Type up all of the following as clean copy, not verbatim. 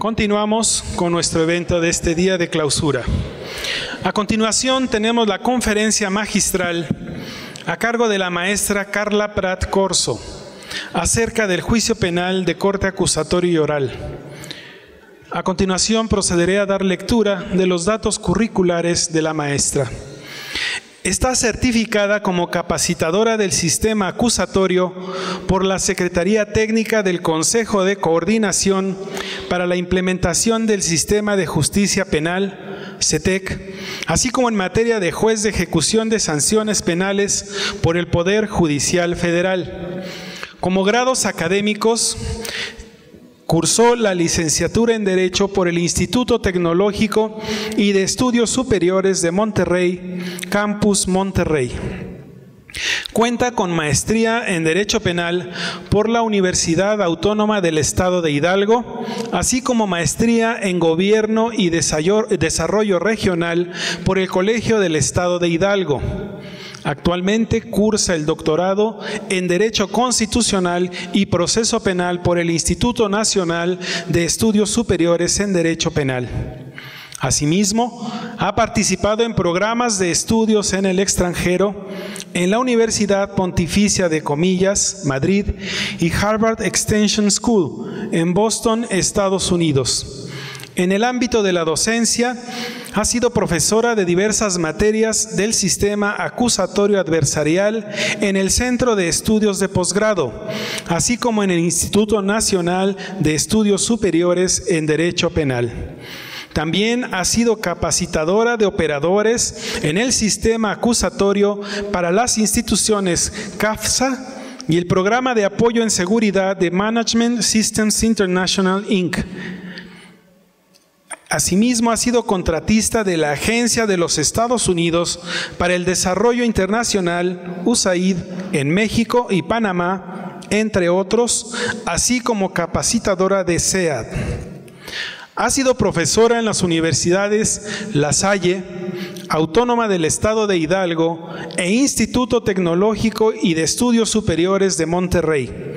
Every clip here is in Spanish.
Continuamos con nuestro evento de este día de clausura. A continuación tenemos la conferencia magistral a cargo de la maestra Carla Prat Corso acerca del juicio penal de corte acusatorio y oral. A continuación procederé a dar lectura de los datos curriculares de la maestra. Está certificada como capacitadora del sistema acusatorio por la Secretaría Técnica del Consejo de Coordinación para la implementación del Sistema de Justicia Penal, CETEC, así como en materia de juez de ejecución de sanciones penales por el Poder Judicial Federal. Como grados académicos, cursó la licenciatura en Derecho por el Instituto Tecnológico y de Estudios Superiores de Monterrey, Campus Monterrey. Cuenta con maestría en Derecho Penal por la Universidad Autónoma del Estado de Hidalgo, así como maestría en Gobierno y Desarrollo Regional por el Colegio del Estado de Hidalgo. Actualmente cursa el doctorado en Derecho Constitucional y Proceso Penal por el Instituto Nacional de Estudios Superiores en Derecho Penal. Asimismo, ha participado en programas de estudios en el extranjero, en la Universidad Pontificia de Comillas, Madrid, y Harvard Extension School, en Boston, Estados Unidos. En el ámbito de la docencia, ha sido profesora de diversas materias del sistema acusatorio adversarial en el Centro de Estudios de Posgrado, así como en el Instituto Nacional de Estudios Superiores en Derecho Penal. También ha sido capacitadora de operadores en el sistema acusatorio para las instituciones CAFSA y el Programa de Apoyo en Seguridad de Management Systems International, Inc. Asimismo, ha sido contratista de la Agencia de los Estados Unidos para el Desarrollo Internacional, USAID, en México y Panamá, entre otros, así como capacitadora de SEAD. Ha sido profesora en las universidades La Salle, Autónoma del Estado de Hidalgo e Instituto Tecnológico y de Estudios Superiores de Monterrey,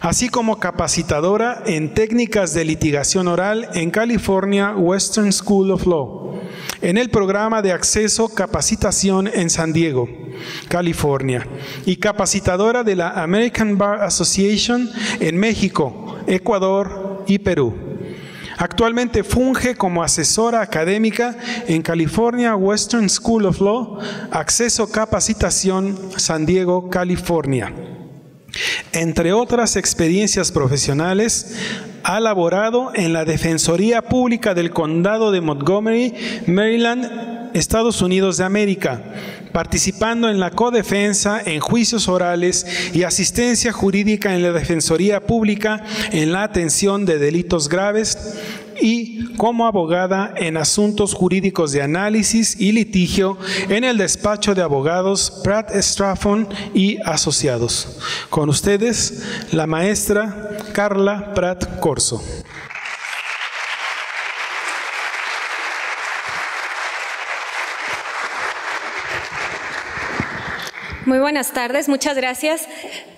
así como capacitadora en técnicas de litigación oral en California Western School of Law, en el programa de acceso capacitación en San Diego, California, y capacitadora de la American Bar Association en México, Ecuador y Perú. Actualmente funge como asesora académica en California Western School of Law, Acceso Capacitación, San Diego, California. Entre otras experiencias profesionales, ha laborado en la Defensoría Pública del Condado de Montgomery, Maryland, Estados Unidos de América, participando en la codefensa en juicios orales y asistencia jurídica en la Defensoría Pública en la atención de delitos graves y como abogada en asuntos jurídicos de análisis y litigio en el despacho de abogados Pratt Straffon y Asociados. Con ustedes, la maestra Carla Prat Corso. Muy buenas tardes, muchas gracias.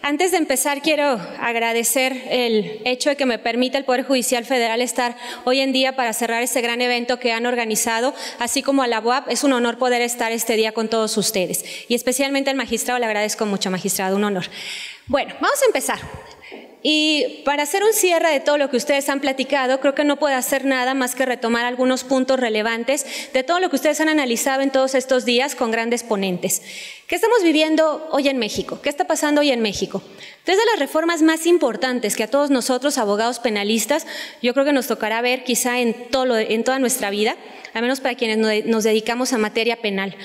Antes de empezar, quiero agradecer el hecho de que me permita el Poder Judicial Federal estar hoy en día para cerrar este gran evento que han organizado, así como a la UAP. Es un honor poder estar este día con todos ustedes. Y especialmente al magistrado, le agradezco mucho, magistrado, un honor. Bueno, vamos a empezar. Y para hacer un cierre de todo lo que ustedes han platicado, creo que no puedo hacer nada más que retomar algunos puntos relevantes de todo lo que ustedes han analizado en todos estos días con grandes ponentes. ¿Qué estamos viviendo hoy en México? ¿Qué está pasando hoy en México? Tres de las reformas más importantes que a todos nosotros, abogados penalistas, yo creo que nos tocará ver quizá en toda nuestra vida, al menos para quienes nos dedicamos a materia penal.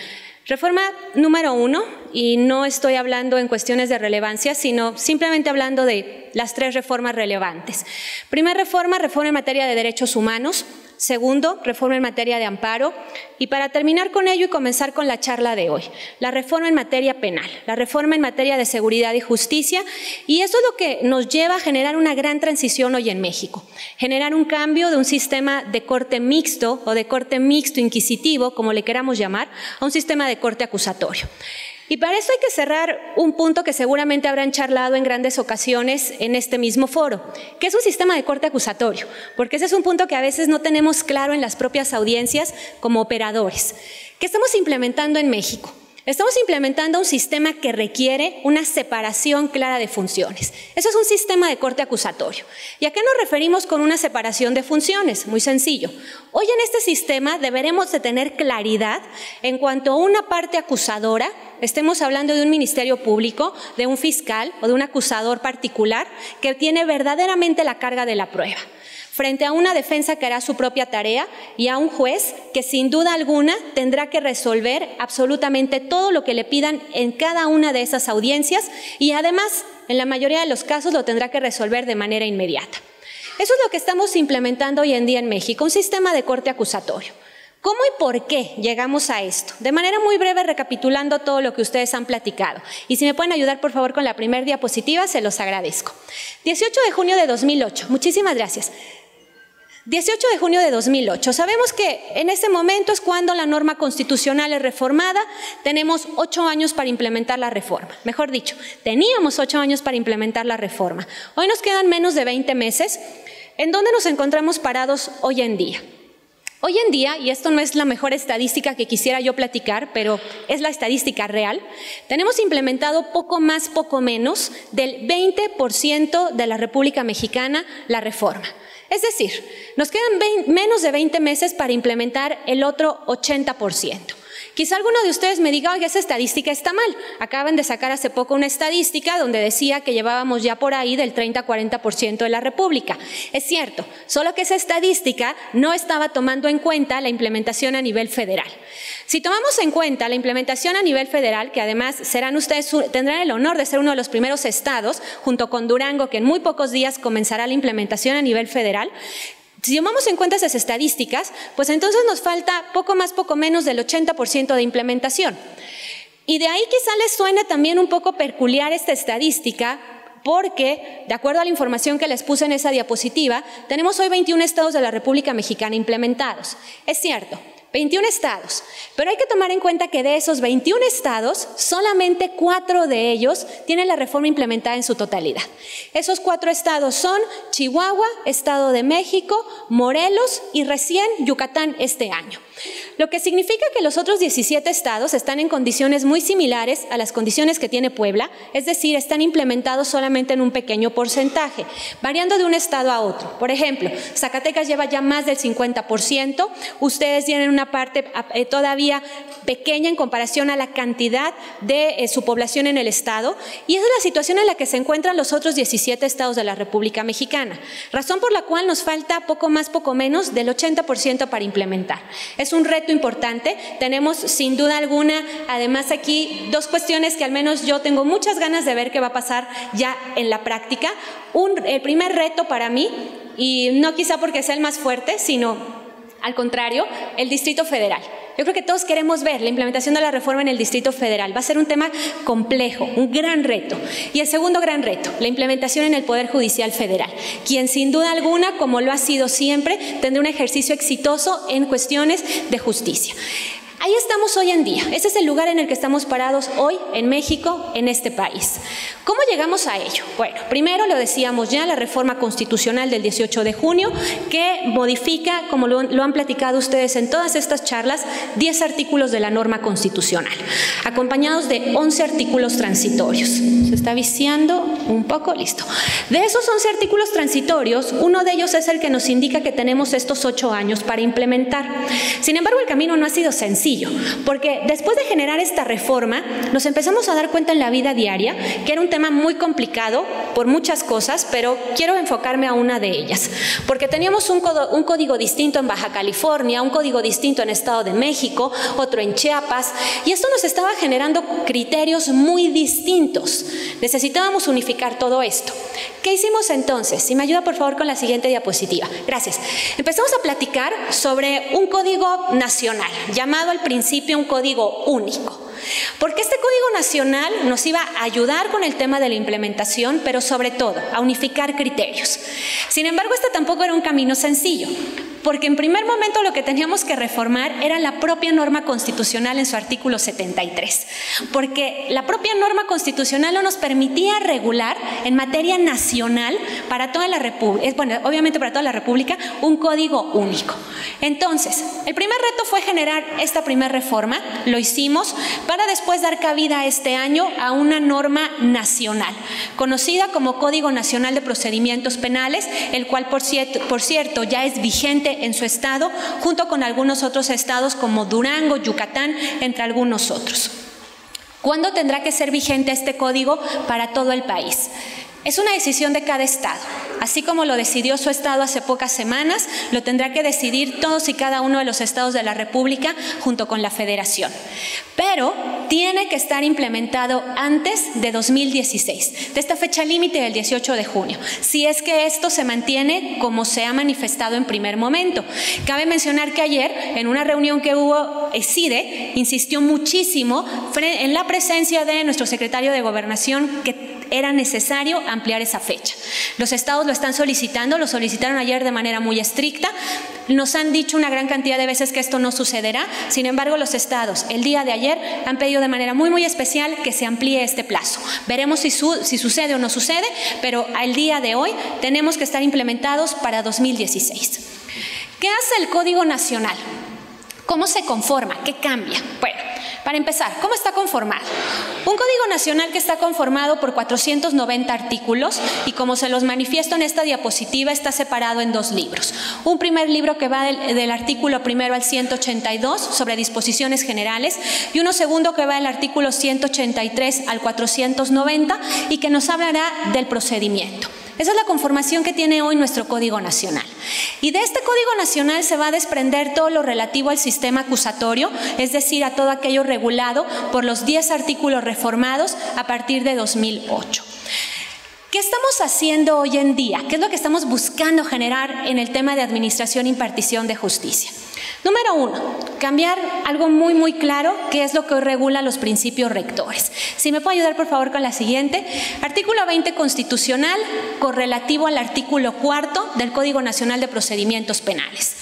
Reforma número 1, y no estoy hablando en cuestiones de relevancia, sino simplemente hablando de las tres reformas relevantes. Primera reforma, reforma en materia de derechos humanos. Segundo, reforma en materia de amparo. Y para terminar con ello y comenzar con la charla de hoy, la reforma en materia penal, la reforma en materia de seguridad y justicia. Y eso es lo que nos lleva a generar una gran transición hoy en México. Generar un cambio de un sistema de corte mixto o de corte mixto inquisitivo, como le queramos llamar, a un sistema de corte acusatorio. Y para eso hay que cerrar un punto que seguramente habrán charlado en grandes ocasiones en este mismo foro, que es un sistema de corte acusatorio, porque ese es un punto que a veces no tenemos claro en las propias audiencias como operadores. ¿Qué estamos implementando en México? Estamos implementando un sistema que requiere una separación clara de funciones. Eso es un sistema de corte acusatorio. ¿Y a qué nos referimos con una separación de funciones? Muy sencillo. Hoy en este sistema deberemos de tener claridad en cuanto a una parte acusadora, estemos hablando de un ministerio público, de un fiscal o de un acusador particular que tiene verdaderamente la carga de la prueba, frente a una defensa que hará su propia tarea y a un juez que sin duda alguna tendrá que resolver absolutamente todo lo que le pidan en cada una de esas audiencias y además, en la mayoría de los casos, lo tendrá que resolver de manera inmediata. Eso es lo que estamos implementando hoy en día en México, un sistema de corte acusatorio. ¿Cómo y por qué llegamos a esto? De manera muy breve, recapitulando todo lo que ustedes han platicado. Y si me pueden ayudar, por favor, con la primera diapositiva, se los agradezco. 18 de junio de 2008. Muchísimas gracias. 18 de junio de 2008. Sabemos que en ese momento es cuando la norma constitucional es reformada. Tenemos 8 años para implementar la reforma. Mejor dicho, teníamos 8 años para implementar la reforma. Hoy nos quedan menos de 20 meses. ¿En dónde nos encontramos parados hoy en día? Hoy en día, y esto no es la mejor estadística que quisiera yo platicar, pero es la estadística real, tenemos implementado poco más, poco menos del 20% de la República Mexicana la reforma. Es decir, nos quedan menos de 20 meses para implementar el otro 80%. Quizá alguno de ustedes me diga, oye, esa estadística está mal. Acaban de sacar hace poco una estadística donde decía que llevábamos ya por ahí del 30-40% de la República. Es cierto, solo que esa estadística no estaba tomando en cuenta la implementación a nivel federal. Si tomamos en cuenta la implementación a nivel federal, que además tendrán el honor de ser uno de los primeros estados, junto con Durango, que en muy pocos días comenzará la implementación a nivel federal, si tomamos en cuenta esas estadísticas, pues entonces nos falta poco más, poco menos del 80% de implementación. Y de ahí quizá les suene también un poco peculiar esta estadística, porque, de acuerdo a la información que les puse en esa diapositiva, tenemos hoy 21 estados de la República Mexicana implementados. Es cierto, 21 estados, pero hay que tomar en cuenta que de esos 21 estados, solamente 4 de ellos tienen la reforma implementada en su totalidad. Esos 4 estados son Chihuahua, Estado de México, Morelos y recién Yucatán este año. Lo que significa que los otros 17 estados están en condiciones muy similares a las condiciones que tiene Puebla, es decir, están implementados solamente en un pequeño porcentaje, variando de un estado a otro. Por ejemplo, Zacatecas lleva ya más del 50%, ustedes tienen una parte todavía pequeña en comparación a la cantidad de su población en el estado, y esa es la situación en la que se encuentran los otros 17 estados de la República Mexicana, razón por la cual nos falta poco más, poco menos del 80% para implementar. Es un reto importante, tenemos sin duda alguna, además aquí, 2 cuestiones que al menos yo tengo muchas ganas de ver qué va a pasar ya en la práctica. El primer reto para mí, y no quizá porque sea el más fuerte, sino al contrario, el Distrito Federal. Yo creo que todos queremos ver la implementación de la reforma en el Distrito Federal. Va a ser un tema complejo, un gran reto. Y el segundo gran reto, la implementación en el Poder Judicial Federal, quien sin duda alguna, como lo ha sido siempre, tendrá un ejercicio exitoso en cuestiones de justicia. Ahí estamos hoy en día. Ese es el lugar en el que estamos parados hoy en México, en este país. ¿Cómo llegamos a ello? Bueno, primero lo decíamos ya, la reforma constitucional del 18 de junio, que modifica, como lo han platicado ustedes en todas estas charlas, 10 artículos de la norma constitucional, acompañados de 11 artículos transitorios. Se está viciando un poco, listo. De esos 11 artículos transitorios, uno de ellos es el que nos indica que tenemos estos 8 años para implementar. Sin embargo, el camino no ha sido sencillo, porque después de generar esta reforma, nos empezamos a dar cuenta en la vida diaria que era un tema muy complicado por muchas cosas, pero quiero enfocarme a una de ellas, porque teníamos un código distinto en Baja California, un código distinto en Estado de México, otro en Chiapas, y esto nos estaba generando criterios muy distintos. Necesitábamos unificar todo esto. ¿Qué hicimos entonces? Si me ayuda por favor con la siguiente diapositiva. Gracias. Empezamos a platicar sobre un código nacional, llamado al principio un código único. Porque este código nacional nos iba a ayudar con el tema de la implementación, pero sobre todo a unificar criterios. Sin embargo, este tampoco era un camino sencillo. porque en primer momento lo que teníamos que reformar era la propia norma constitucional en su artículo 73, porque la propia norma constitucional no nos permitía regular en materia nacional para toda la República, bueno, obviamente para toda la República, un código único. Entonces, el primer reto fue generar esta primera reforma, lo hicimos, para después dar cabida este año a una norma nacional, conocida como Código Nacional de Procedimientos Penales, el cual, por cierto, ya es vigente en su estado, junto con algunos otros estados como Durango, Yucatán, entre algunos otros. ¿Cuándo tendrá que ser vigente este código para todo el país? Es una decisión de cada estado. Así como lo decidió su estado hace pocas semanas, lo tendrá que decidir todos y cada uno de los estados de la República junto con la Federación. Pero tiene que estar implementado antes de 2016, de esta fecha límite del 18 de junio, si es que esto se mantiene como se ha manifestado en primer momento. Cabe mencionar que ayer, en una reunión que hubo, CIDE insistió muchísimo en la presencia de nuestro secretario de Gobernación que era necesario ampliar esa fecha. Los estados lo están solicitando, lo solicitaron ayer de manera muy estricta. Nos han dicho una gran cantidad de veces que esto no sucederá. Sin embargo, los estados el día de ayer han pedido de manera muy especial que se amplíe este plazo. Veremos si sucede o no sucede, pero al día de hoy tenemos que estar implementados para 2016. ¿Qué hace el Código Nacional? ¿Cómo se conforma? ¿Qué cambia? Bueno, para empezar, ¿cómo está conformado? Un Código Nacional que está conformado por 490 artículos y, como se los manifiesto en esta diapositiva, está separado en dos libros. Un primer libro que va del artículo primero al 182 sobre disposiciones generales y uno segundo que va del artículo 183 al 490 y que nos hablará del procedimiento. Esa es la conformación que tiene hoy nuestro Código Nacional. Y de este Código Nacional se va a desprender todo lo relativo al sistema acusatorio, es decir, a todo aquello regulado por los 10 artículos reformados a partir de 2008. ¿Qué estamos haciendo hoy en día? ¿Qué es lo que estamos buscando generar en el tema de administración e impartición de justicia? Número uno, cambiar algo muy claro, que es lo que hoy regula los principios rectores. Si me puede ayudar por favor con la siguiente. Artículo 20 constitucional, correlativo al artículo 4 del Código Nacional de Procedimientos Penales.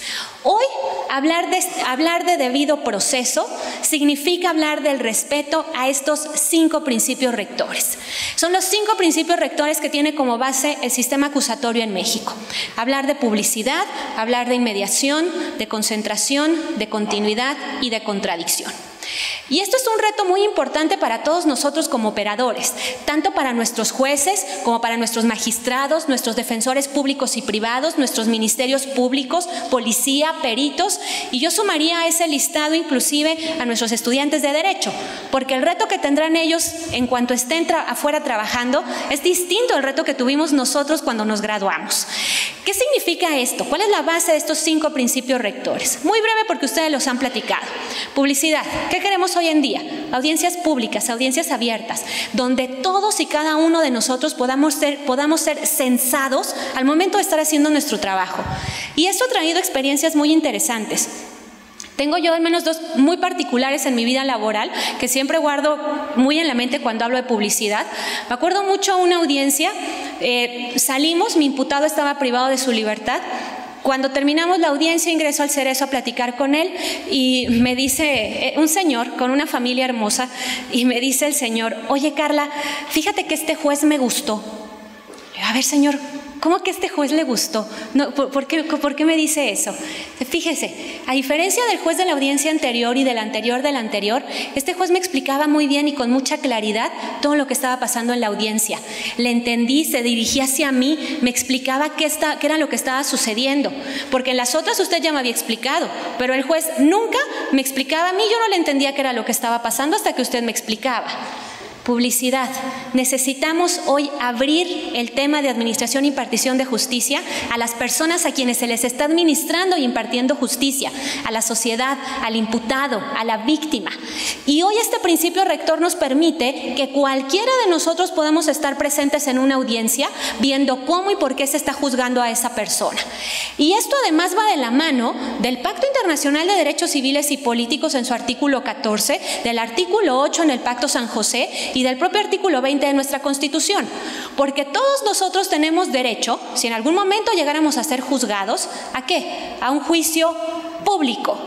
Hoy, hablar de debido proceso significa hablar del respeto a estos 5 principios rectores. Son los 5 principios rectores que tiene como base el sistema acusatorio en México. Hablar de publicidad, hablar de inmediación, de concentración, de continuidad y de contradicción. Y esto es un reto muy importante para todos nosotros como operadores, tanto para nuestros jueces como para nuestros magistrados, nuestros defensores públicos y privados, nuestros ministerios públicos, policía, peritos, y yo sumaría a ese listado inclusive a nuestros estudiantes de Derecho, porque el reto que tendrán ellos en cuanto estén afuera trabajando es distinto al reto que tuvimos nosotros cuando nos graduamos. ¿Qué significa esto? ¿Cuál es la base de estos 5 principios rectores? Muy breve porque ustedes los han platicado. Publicidad. ¿Qué queremos hoy en día? Audiencias públicas, audiencias abiertas, donde todos y cada uno de nosotros podamos ser censados al momento de estar haciendo nuestro trabajo. Y esto ha traído experiencias muy interesantes. Tengo yo al menos 2 muy particulares en mi vida laboral que siempre guardo muy en la mente cuando hablo de publicidad. Me acuerdo mucho una audiencia, salimos, mi imputado estaba privado de su libertad. Cuando terminamos la audiencia ingreso al Cerezo a platicar con él y me dice un señor con una familia hermosa y me dice el señor: oye Carla, fíjate que este juez me gustó. A ver señor, ¿cómo que este juez le gustó? No, ¿por qué me dice eso? Fíjese, a diferencia del juez de la audiencia anterior y del anterior, este juez me explicaba muy bien y con mucha claridad todo lo que estaba pasando en la audiencia. Le entendí, se dirigía hacia mí, me explicaba qué era lo que estaba sucediendo. Porque en las otras usted ya me había explicado, pero el juez nunca me explicaba a mí, yo no le entendía qué era lo que estaba pasando hasta que usted me explicaba. Publicidad. Necesitamos hoy abrir el tema de administración e impartición de justicia a las personas a quienes se les está administrando y impartiendo justicia, a la sociedad, al imputado, a la víctima. Y hoy este principio rector nos permite que cualquiera de nosotros podamos estar presentes en una audiencia viendo cómo y por qué se está juzgando a esa persona. Y esto además va de la mano del Pacto Internacional de Derechos Civiles y Políticos en su artículo 14, del artículo 8 en el Pacto San José y del propio artículo 20 de nuestra Constitución. porque todos nosotros tenemos derecho, si en algún momento llegáramos a ser juzgados, ¿a qué? A un juicio público.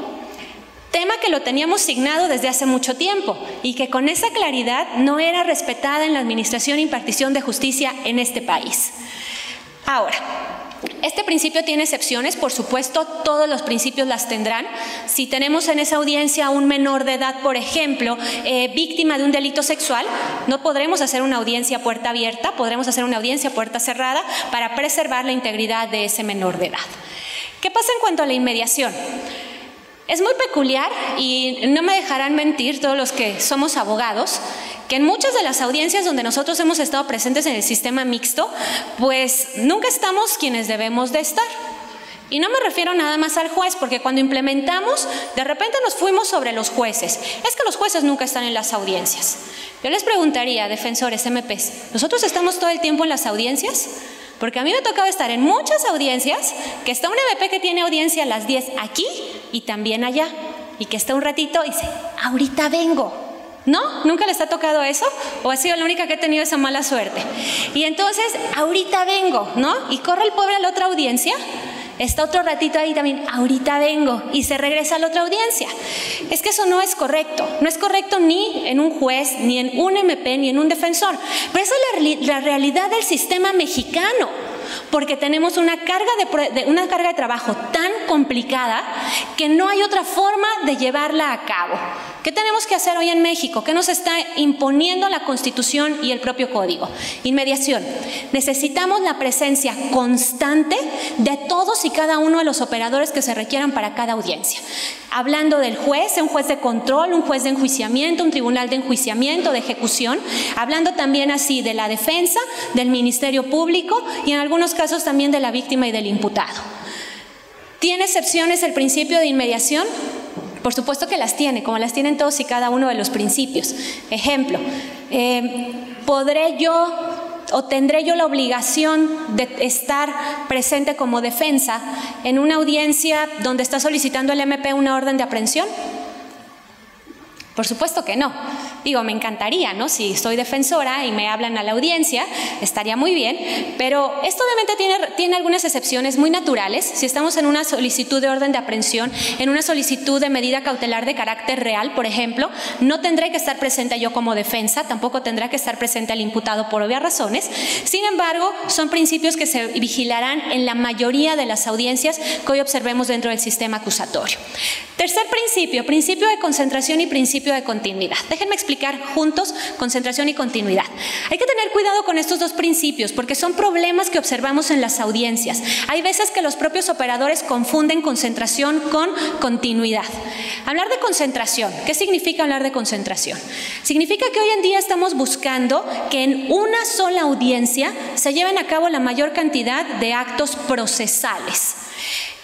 Tema que lo teníamos signado desde hace mucho tiempo y que con esa claridad no era respetada en la administración e impartición de justicia en este país. Ahora, este principio tiene excepciones, por supuesto, todos los principios las tendrán. Si tenemos en esa audiencia a un menor de edad, por ejemplo, víctima de un delito sexual, no podremos hacer una audiencia puerta abierta, podremos hacer una audiencia puerta cerrada para preservar la integridad de ese menor de edad. ¿Qué pasa en cuanto a la inmediación? Es muy peculiar y no me dejarán mentir todos los que somos abogados, que en muchas de las audiencias donde nosotros hemos estado presentes en el sistema mixto, pues nunca estamos quienes debemos de estar. Y no me refiero nada más al juez, porque cuando implementamos, de repente nos fuimos sobre los jueces. Es que los jueces nunca están en las audiencias. Yo les preguntaría, defensores, MPs, ¿nosotros estamos todo el tiempo en las audiencias? Porque a mí me tocaba estar en muchas audiencias, que está un MP que tiene audiencia a las 10 aquí y también allá, y que está un ratito y dice, ahorita vengo. ¿No? ¿Nunca les ha tocado eso? ¿O ha sido la única que ha tenido esa mala suerte? Y entonces, ahorita vengo, ¿no? Y corre el pobre a la otra audiencia, está otro ratito ahí también, ahorita vengo, y se regresa a la otra audiencia. Es que eso no es correcto. No es correcto ni en un juez, ni en un MP, ni en un defensor. Pero esa es la realidad del sistema mexicano, porque tenemos una carga de trabajo tan complicada que no hay otra forma de llevarla a cabo. ¿Qué tenemos que hacer hoy en México? ¿Qué nos está imponiendo la Constitución y el propio Código? Inmediación. Necesitamos la presencia constante de todos y cada uno de los operadores que se requieran para cada audiencia. Hablando del juez, un juez de control, un juez de enjuiciamiento, un tribunal de enjuiciamiento, de ejecución. Hablando también así de la defensa, del Ministerio Público y en algunos casos también de la víctima y del imputado. ¿Tiene excepciones el principio de inmediación? Por supuesto que las tiene, como las tienen todos y cada uno de los principios. Ejemplo, ¿podré yo o tendré yo la obligación de estar presente como defensa en una audiencia donde está solicitando el MP una orden de aprehensión? Por supuesto que no. Digo, me encantaría, ¿no? Si soy defensora y me hablan a la audiencia, estaría muy bien, pero esto obviamente tiene algunas excepciones muy naturales. Si estamos en una solicitud de orden de aprehensión, en una solicitud de medida cautelar de carácter real, por ejemplo, no tendré que estar presente yo como defensa, tampoco tendrá que estar presente el imputado por obvias razones. Sin embargo, son principios que se vigilarán en la mayoría de las audiencias que hoy observemos dentro del sistema acusatorio. Tercer principio, principio de concentración y principio de continuidad. Déjenme explicar juntos concentración y continuidad. Hay que tener cuidado con estos dos principios porque son problemas que observamos en las audiencias. Hay veces que los propios operadores confunden concentración con continuidad. Hablar de concentración, ¿qué significa hablar de concentración? Significa que hoy en día estamos buscando que en una sola audiencia se lleven a cabo la mayor cantidad de actos procesales.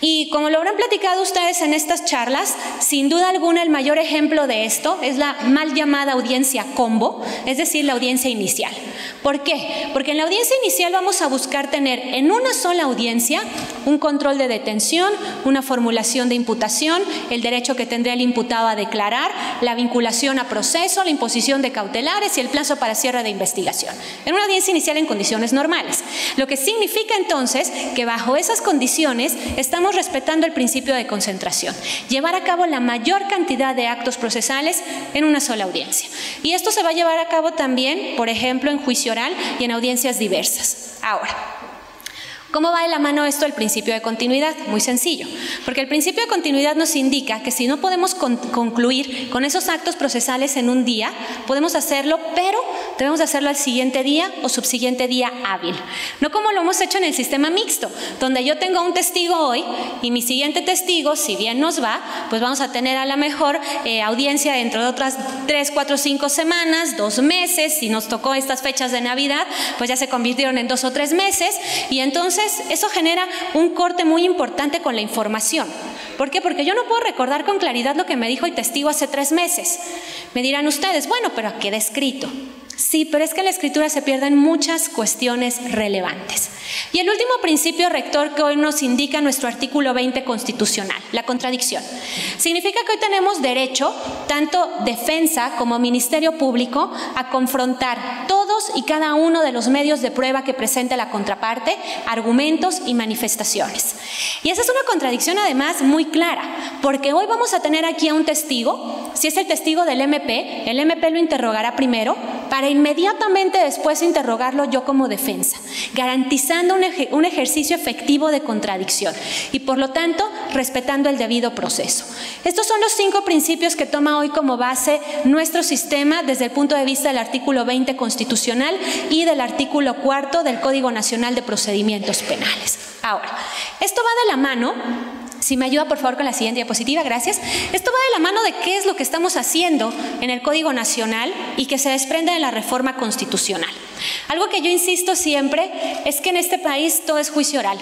Y como lo habrán platicado ustedes en estas charlas, sin duda alguna el mayor ejemplo de esto es la mal llamada audiencia combo, es decir, la audiencia inicial. ¿Por qué? Porque en la audiencia inicial vamos a buscar tener en una sola audiencia un control de detención, una formulación de imputación, el derecho que tendría el imputado a declarar, la vinculación a proceso, la imposición de cautelares y el plazo para cierre de investigación. En una audiencia inicial en condiciones normales. Lo que significa entonces que bajo esas condiciones estamos respetando el principio de concentración, llevar a cabo la mayor cantidad de actos procesales en una sola audiencia. Y esto se va a llevar a cabo también, por ejemplo, en juicio oral y en audiencias diversas. Ahora, ¿cómo va de la mano esto el principio de continuidad? Muy sencillo, porque el principio de continuidad nos indica que si no podemos concluir con esos actos procesales en un día, podemos hacerlo, pero debemos hacerlo al siguiente día o subsiguiente día hábil. No como lo hemos hecho en el sistema mixto, donde yo tengo un testigo hoy y mi siguiente testigo, si bien nos va, pues vamos a tener a la mejor audiencia dentro de otras 3, 4, 5 semanas, 2 meses, si nos tocó estas fechas de Navidad, pues ya se convirtieron en 2 o 3 meses y entonces eso genera un corte muy importante con la información. ¿Por qué? Porque yo no puedo recordar con claridad lo que me dijo el testigo hace 3 meses. Me dirán ustedes, bueno, pero queda escrito. Sí, pero es que en la Escritura se pierden muchas cuestiones relevantes. Y el último principio rector que hoy nos indica nuestro artículo 20 constitucional, la contradicción. Significa que hoy tenemos derecho, tanto defensa como Ministerio Público, a confrontar todos y cada uno de los medios de prueba que presente la contraparte, argumentos y manifestaciones. Y esa es una contradicción además muy clara, porque hoy vamos a tener aquí a un testigo. Si es el testigo del MP, el MP lo interrogará primero para inmediatamente después interrogarlo yo como defensa, garantizando un ejercicio efectivo de contradicción y por lo tanto respetando el debido proceso. Estos son los 5 principios que toma hoy como base nuestro sistema desde el punto de vista del artículo 20 constitucional y del artículo 4 del Código Nacional de Procedimientos Penales. Ahora, esto va de la mano. Si me ayuda por favor con la siguiente diapositiva, gracias. Esto va de la mano de qué es lo que estamos haciendo en el Código Nacional y que se desprende de la reforma constitucional. Algo que yo insisto siempre es que en este país todo es juicio oral.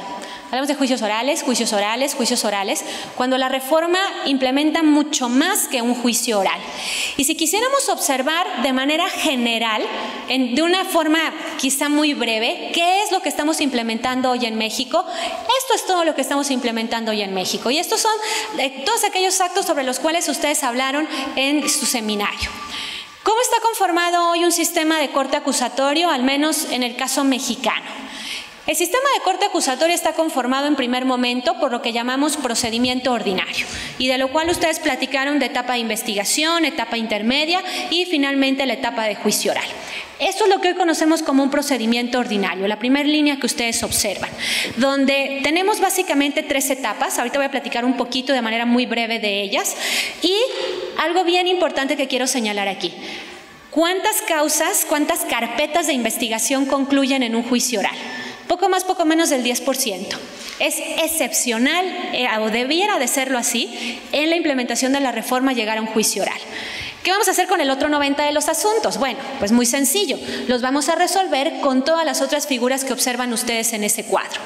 Hablamos de juicios orales, juicios orales, juicios orales, cuando la reforma implementa mucho más que un juicio oral. Y si quisiéramos observar de manera general, de una forma quizá muy breve, ¿qué es lo que estamos implementando hoy en México? Esto es todo lo que estamos implementando hoy en México. Y estos son todos aquellos actos sobre los cuales ustedes hablaron en su seminario. ¿Cómo está conformado hoy un sistema de corte acusatorio, al menos en el caso mexicano? El sistema de corte acusatorio está conformado en primer momento por lo que llamamos procedimiento ordinario y de lo cual ustedes platicaron de etapa de investigación, etapa intermedia y finalmente la etapa de juicio oral. Esto es lo que hoy conocemos como un procedimiento ordinario, la primera línea que ustedes observan, donde tenemos básicamente 3 etapas. Ahorita voy a platicar un poquito de manera muy breve de ellas y algo bien importante que quiero señalar aquí. ¿Cuántas causas, cuántas carpetas de investigación concluyen en un juicio oral? Poco más, poco menos del 10%. Es excepcional, o debiera de serlo así, en la implementación de la reforma llegar a un juicio oral. ¿Qué vamos a hacer con el otro 90% de los asuntos? Bueno, pues muy sencillo. Los vamos a resolver con todas las otras figuras que observan ustedes en ese cuadro.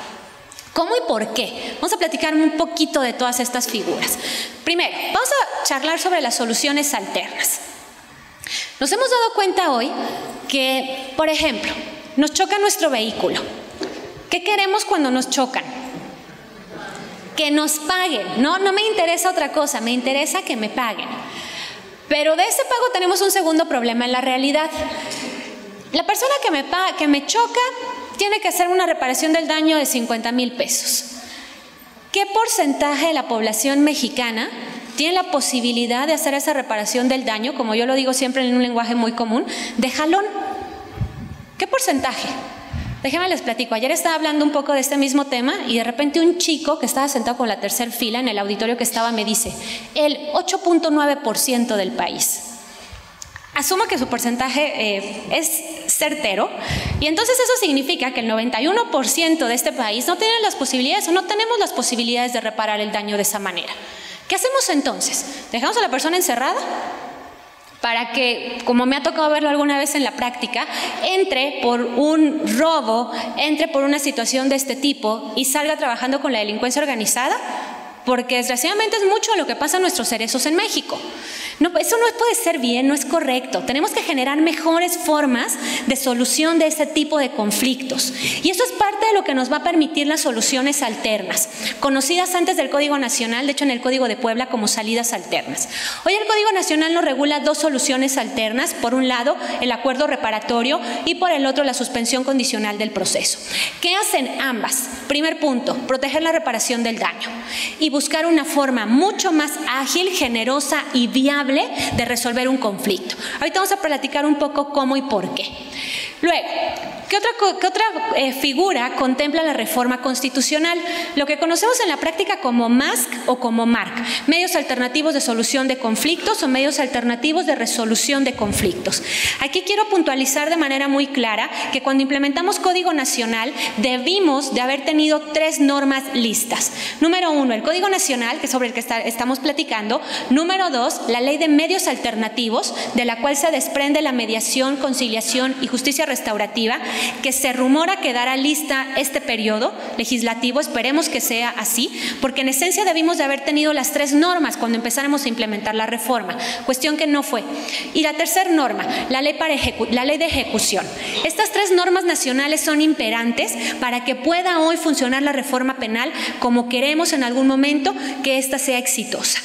¿Cómo y por qué? Vamos a platicar un poquito de todas estas figuras. Primero, vamos a charlar sobre las soluciones alternas. Nos hemos dado cuenta hoy que, por ejemplo, nos choca nuestro vehículo. ¿Qué queremos cuando nos chocan? Que nos paguen. No me interesa otra cosa, me interesa que me paguen. Pero de ese pago tenemos un segundo problema en la realidad. La persona que me choca tiene que hacer una reparación del daño de 50,000 pesos. ¿Qué porcentaje de la población mexicana tiene la posibilidad de hacer esa reparación del daño, como yo lo digo siempre en un lenguaje muy común, de jalón? ¿Qué porcentaje? Déjenme les platico. Ayer estaba hablando un poco de este mismo tema y de repente un chico que estaba sentado con la tercera fila en el auditorio que estaba me dice, el 8.9% del país. Asumo que su porcentaje es certero y entonces eso significa que el 91% de este país no tiene las posibilidades o no tenemos las posibilidades de reparar el daño de esa manera. ¿Qué hacemos entonces? ¿Dejamos a la persona encerrada? Para que, como me ha tocado verlo alguna vez en la práctica, entre por un robo, entre por una situación de este tipo y salga trabajando con la delincuencia organizada, porque desgraciadamente es mucho lo que pasa a nuestros cerezos en México. No, eso no puede ser bien, no es correcto. Tenemos que generar mejores formas de solución de este tipo de conflictos. Y eso es parte de lo que nos va a permitir las soluciones alternas, conocidas antes del Código Nacional, de hecho en el Código de Puebla como salidas alternas. Hoy el Código Nacional nos regula 2 soluciones alternas, por un lado el acuerdo reparatorio y por el otro la suspensión condicional del proceso. ¿Qué hacen ambas? Primer punto, proteger la reparación del daño y buscar una forma mucho más ágil, generosa y viable de resolver un conflicto. Ahorita vamos a platicar un poco cómo y por qué. Luego, ¿qué otra figura contempla la reforma constitucional? Lo que conocemos en la práctica como MASC o como MARC, medios alternativos de solución de conflictos o medios alternativos de resolución de conflictos. Aquí quiero puntualizar de manera muy clara que cuando implementamos Código Nacional debimos de haber tenido 3 normas listas. Número 1, el Código Nacional, que es sobre el que estamos platicando. Número 2, la Ley de Medios Alternativos, de la cual se desprende la mediación, conciliación y justicia restaurativa, que se rumora que dará lista este periodo legislativo. Esperemos que sea así, porque en esencia debimos de haber tenido las 3 normas cuando empezáramos a implementar la reforma, cuestión que no fue. Y la tercera norma, la ley de ejecución. Estas 3 normas nacionales son imperantes para que pueda hoy funcionar la reforma penal como queremos en algún momento que ésta sea exitosa.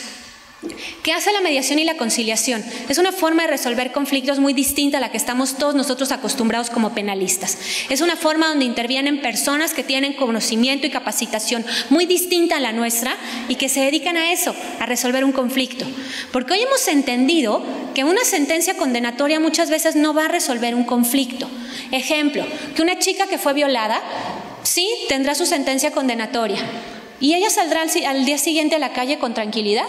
¿Qué hace la mediación y la conciliación? Es una forma de resolver conflictos muy distinta a la que estamos todos nosotros acostumbrados como penalistas. Es una forma donde intervienen personas que tienen conocimiento y capacitación muy distinta a la nuestra y que se dedican a eso, a resolver un conflicto. Porque hoy hemos entendido que una sentencia condenatoria muchas veces no va a resolver un conflicto. Ejemplo, que una chica que fue violada, sí, tendrá su sentencia condenatoria. ¿Y ella saldrá al día siguiente a la calle con tranquilidad?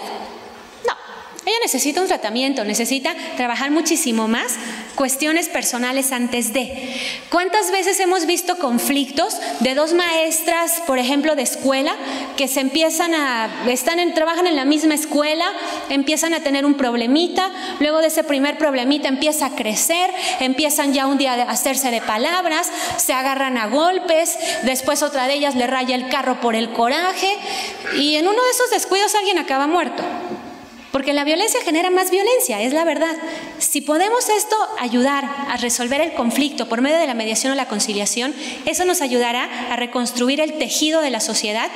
Ella necesita un tratamiento, necesita trabajar muchísimo más cuestiones personales antes de. ¿Cuántas veces hemos visto conflictos de 2 maestras, por ejemplo, de escuela, que se trabajan en la misma escuela, empiezan a tener un problemita, luego de ese primer problemita empieza a crecer, empiezan ya un día a hacerse de palabras, se agarran a golpes, después otra de ellas le raya el carro por el coraje y en uno de esos descuidos alguien acaba muerto? Porque la violencia genera más violencia, es la verdad. Si podemos ayudar a resolver el conflicto por medio de la mediación o la conciliación, eso nos ayudará a reconstruir el tejido de la sociedad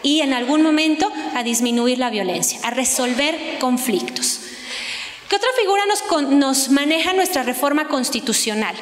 y en algún momento a disminuir la violencia, a resolver conflictos. ¿Qué otra figura nos maneja nuestra reforma constitucional?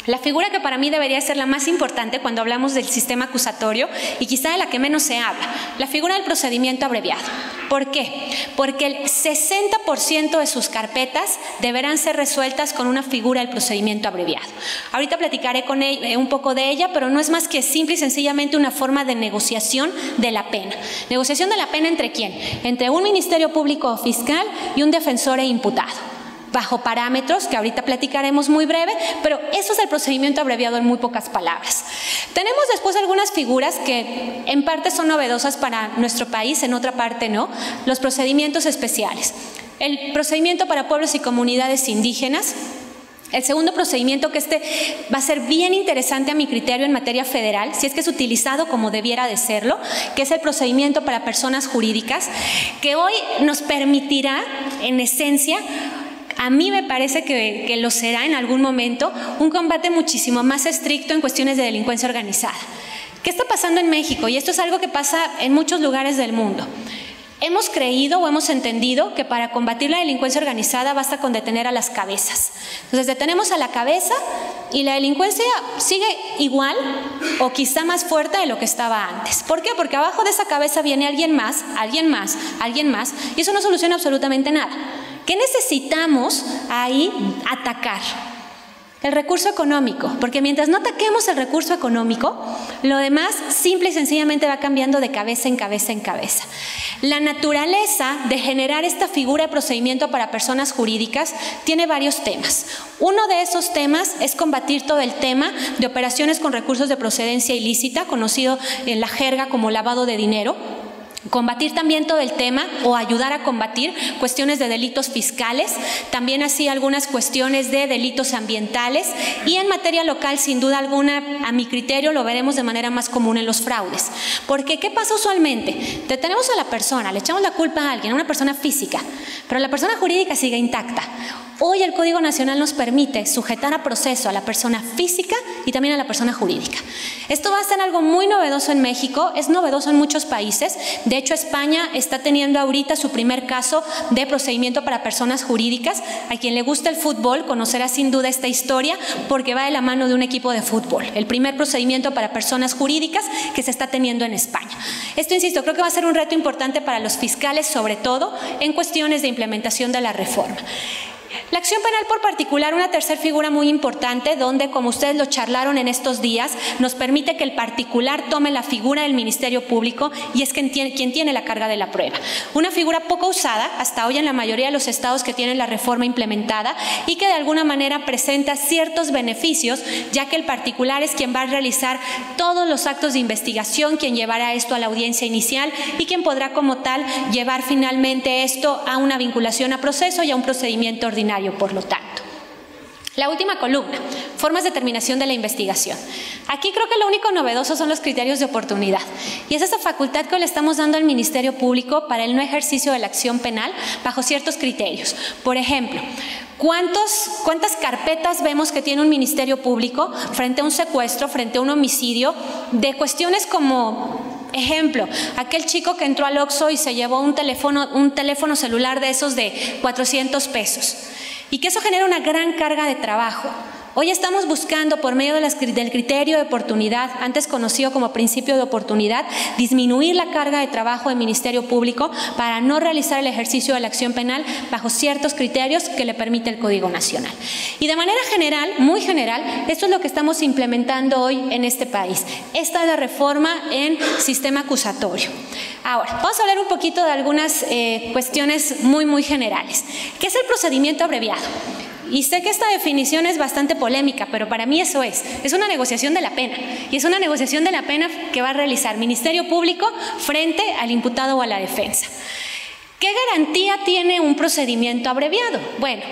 La figura que para mí debería ser la más importante cuando hablamos del sistema acusatorio y quizá de la que menos se habla, la figura del procedimiento abreviado. ¿Por qué? Porque el 60% de sus carpetas deberán ser resueltas con una figura del procedimiento abreviado. Ahorita platicaré con un poco de ella, pero no es más que simple y sencillamente una forma de negociación de la pena. ¿Negociación de la pena entre quién? Entre un ministerio público o fiscal y un defensor e imputado, bajo parámetros que ahorita platicaremos muy breve, pero eso es el procedimiento abreviado en muy pocas palabras. Tenemos después algunas figuras que en parte son novedosas para nuestro país, en otra parte no, los procedimientos especiales. El procedimiento para pueblos y comunidades indígenas. El segundo procedimiento, que va a ser bien interesante a mi criterio en materia federal, si es que es utilizado como debiera de serlo, que es el procedimiento para personas jurídicas, que hoy nos permitirá, en esencia, a mí me parece que lo será en algún momento, un combate muchísimo más estricto en cuestiones de delincuencia organizada. ¿Qué está pasando en México? Y esto es algo que pasa en muchos lugares del mundo. Hemos creído o hemos entendido que para combatir la delincuencia organizada basta con detener a las cabezas. Entonces detenemos a la cabeza y la delincuencia sigue igual o quizá más fuerte de lo que estaba antes. ¿Por qué? Porque abajo de esa cabeza viene alguien más, alguien más, alguien más, y eso no soluciona absolutamente nada. ¿Qué necesitamos ahí atacar? El recurso económico, porque mientras no ataquemos el recurso económico, lo demás simple y sencillamente va cambiando de cabeza en cabeza en cabeza. La naturaleza de generar esta figura de procedimiento para personas jurídicas tiene varios temas. Uno de esos temas es combatir todo el tema de operaciones con recursos de procedencia ilícita, conocido en la jerga como lavado de dinero. Combatir también todo el tema o ayudar a combatir cuestiones de delitos fiscales, también así algunas cuestiones de delitos ambientales y en materia local sin duda alguna, a mi criterio lo veremos de manera más común en los fraudes. Porque ¿qué pasa usualmente? Detenemos a la persona, le echamos la culpa a alguien, a una persona física, pero la persona jurídica sigue intacta. Hoy el Código Nacional nos permite sujetar a proceso a la persona física y también a la persona jurídica. Esto va a ser algo muy novedoso en México, es novedoso en muchos países. De hecho, España está teniendo ahorita su primer caso de procedimiento para personas jurídicas. A quien le gusta el fútbol conocerá sin duda esta historia porque va de la mano de un equipo de fútbol. El primer procedimiento para personas jurídicas que se está teniendo en España. Esto, insisto, creo que va a ser un reto importante para los fiscales, sobre todo en cuestiones de implementación de la reforma. La acción penal por particular, una tercera figura muy importante donde, como ustedes lo charlaron en estos días, nos permite que el particular tome la figura del Ministerio Público y es quien tiene la carga de la prueba. Una figura poco usada hasta hoy en la mayoría de los estados que tienen la reforma implementada y que de alguna manera presenta ciertos beneficios, ya que el particular es quien va a realizar todos los actos de investigación, quien llevará esto a la audiencia inicial y quien podrá como tal llevar finalmente esto a una vinculación a proceso y a un procedimiento ordinario, por lo tanto. La última columna, formas de terminación de la investigación. Aquí creo que lo único novedoso son los criterios de oportunidad. Y es esa facultad que le estamos dando al Ministerio Público para el no ejercicio de la acción penal bajo ciertos criterios. Por ejemplo, ¿cuántas carpetas vemos que tiene un Ministerio Público frente a un secuestro, frente a un homicidio, de cuestiones como... Ejemplo, aquel chico que entró al Oxxo y se llevó un teléfono celular de esos de 400 pesos. Y que eso genera una gran carga de trabajo. Hoy estamos buscando, por medio del criterio de oportunidad, antes conocido como principio de oportunidad, disminuir la carga de trabajo del Ministerio Público para no realizar el ejercicio de la acción penal bajo ciertos criterios que le permite el Código Nacional. Y de manera general, muy general, esto es lo que estamos implementando hoy en este país. Esta es la reforma en sistema acusatorio. Ahora, vamos a hablar un poquito de algunas cuestiones muy generales. ¿Qué es el procedimiento abreviado? Y sé que esta definición es bastante polémica, pero para mí eso es una negociación de la pena. Y es una negociación de la pena que va a realizar Ministerio Público frente al imputado o a la defensa. ¿Qué garantía tiene un procedimiento abreviado? Bueno,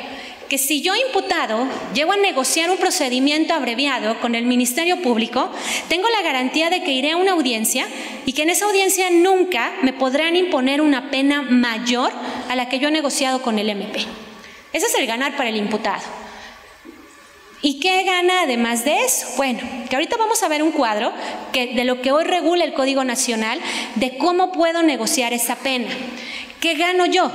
que si yo imputado llego a negociar un procedimiento abreviado con el Ministerio Público, tengo la garantía de que iré a una audiencia y que en esa audiencia nunca me podrán imponer una pena mayor a la que yo he negociado con el MP. Ese es el ganar para el imputado. ¿Y qué gana además de eso? Bueno, que ahorita vamos a ver un cuadro de lo que hoy regula el Código Nacional, de cómo puedo negociar esa pena. ¿Qué gano yo?